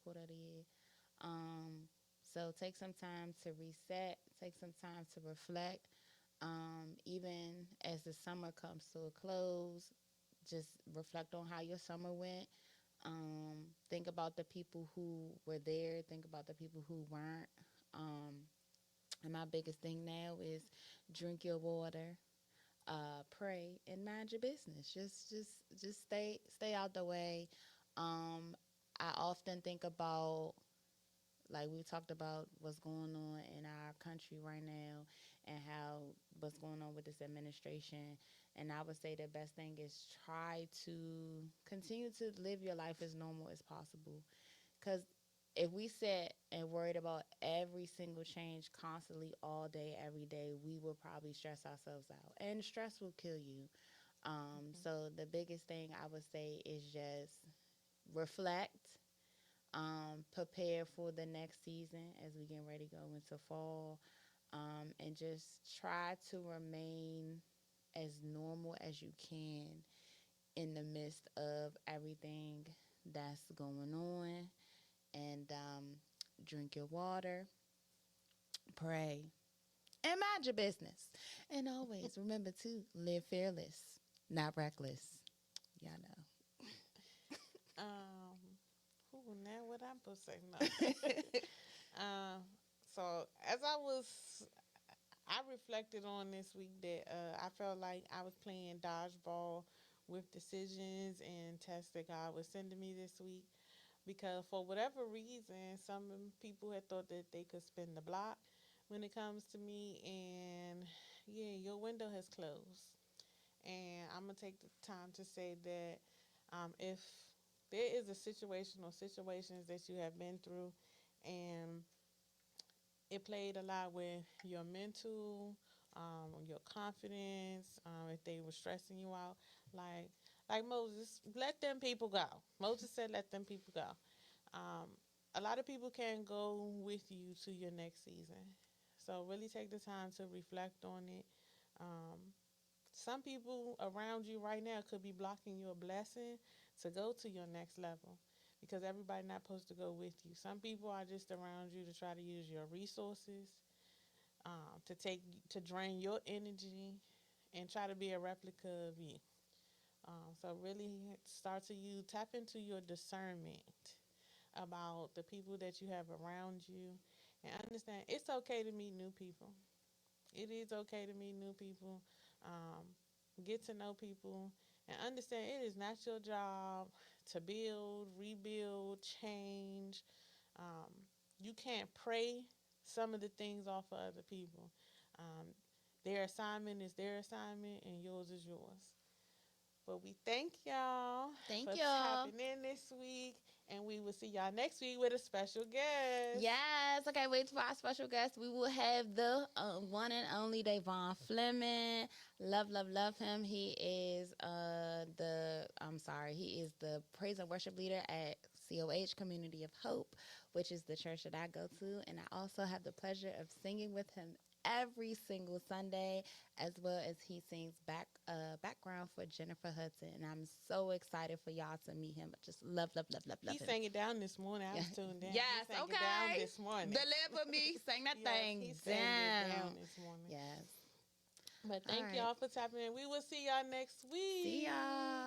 quarter of the year. So take some time to reset, take some time to reflect. Even as the summer comes to a close, just reflect on how your summer went. Think about the people who were there. Think about the people who weren't. Um, and my biggest thing now is drink your water, pray, and mind your business. Just stay out the way. Um, I often think about, like we talked about, what's going on in our country right now and how what's going on with this administration. And I would say the best thing is try to continue to live your life as normal as possible. Because if we sit and worried about every single change constantly all day, every day, we will probably stress ourselves out. And stress will kill you. So the biggest thing I would say is just reflect, prepare for the next season as we get ready to go into fall, and just try to remain as normal as you can in the midst of everything that's going on. And drink your water, pray, and mind your business. And always remember to live fearless, not reckless. Y'all know. Now what I'm supposed to say? No. um, so as I reflected on this week that I felt like I was playing dodgeball with decisions and tests that God was sending me this week because for whatever reason, some people had thought that they could spin the block when it comes to me, and yeah, your window has closed. And I'm gonna take the time to say that if there is a situation or situations that you have been through, and it played a lot with your mental, your confidence. If they were stressing you out, like like Moses, let them people go. Moses said, "Let them people go." Um, a lot of people can't go with you to your next season, so really take the time to reflect on it. Um, some people around you right now could be blocking your blessing to go to your next level because everybody not supposed to go with you. Some people are just around you to try to use your resources, to drain your energy and try to be a replica of you. So really start to tap into your discernment about the people that you have around you and understand it's okay to meet new people. It is okay to meet new people, um, get to know people, and understand it is not your job to build, rebuild, change. Um, you can't pray some of the things off of other people. Um, their assignment is their assignment, and yours is yours. But we thank y'all Thank for y'all. tapping in this week, and we will see y'all next week with a special guest. Yes. Okay. Wait for our special guest. We will have the one and only Davon Fleming. Love him. He is he is the praise and worship leader at COH Community of Hope, which is the church that I go to, and I also have the pleasure of singing with him every single Sunday, as well as he sings background for Jennifer Hudson. And I'm so excited for y'all to meet him. Just love He him. sang it down this morning. I was tuned in. Yes, He sang okay. it down this morning. Deliver me. Sing that Yes, thing he sang it down down. this morning. Yes. But All thank right. y'all for tapping in. We will see y'all next week. See y'all.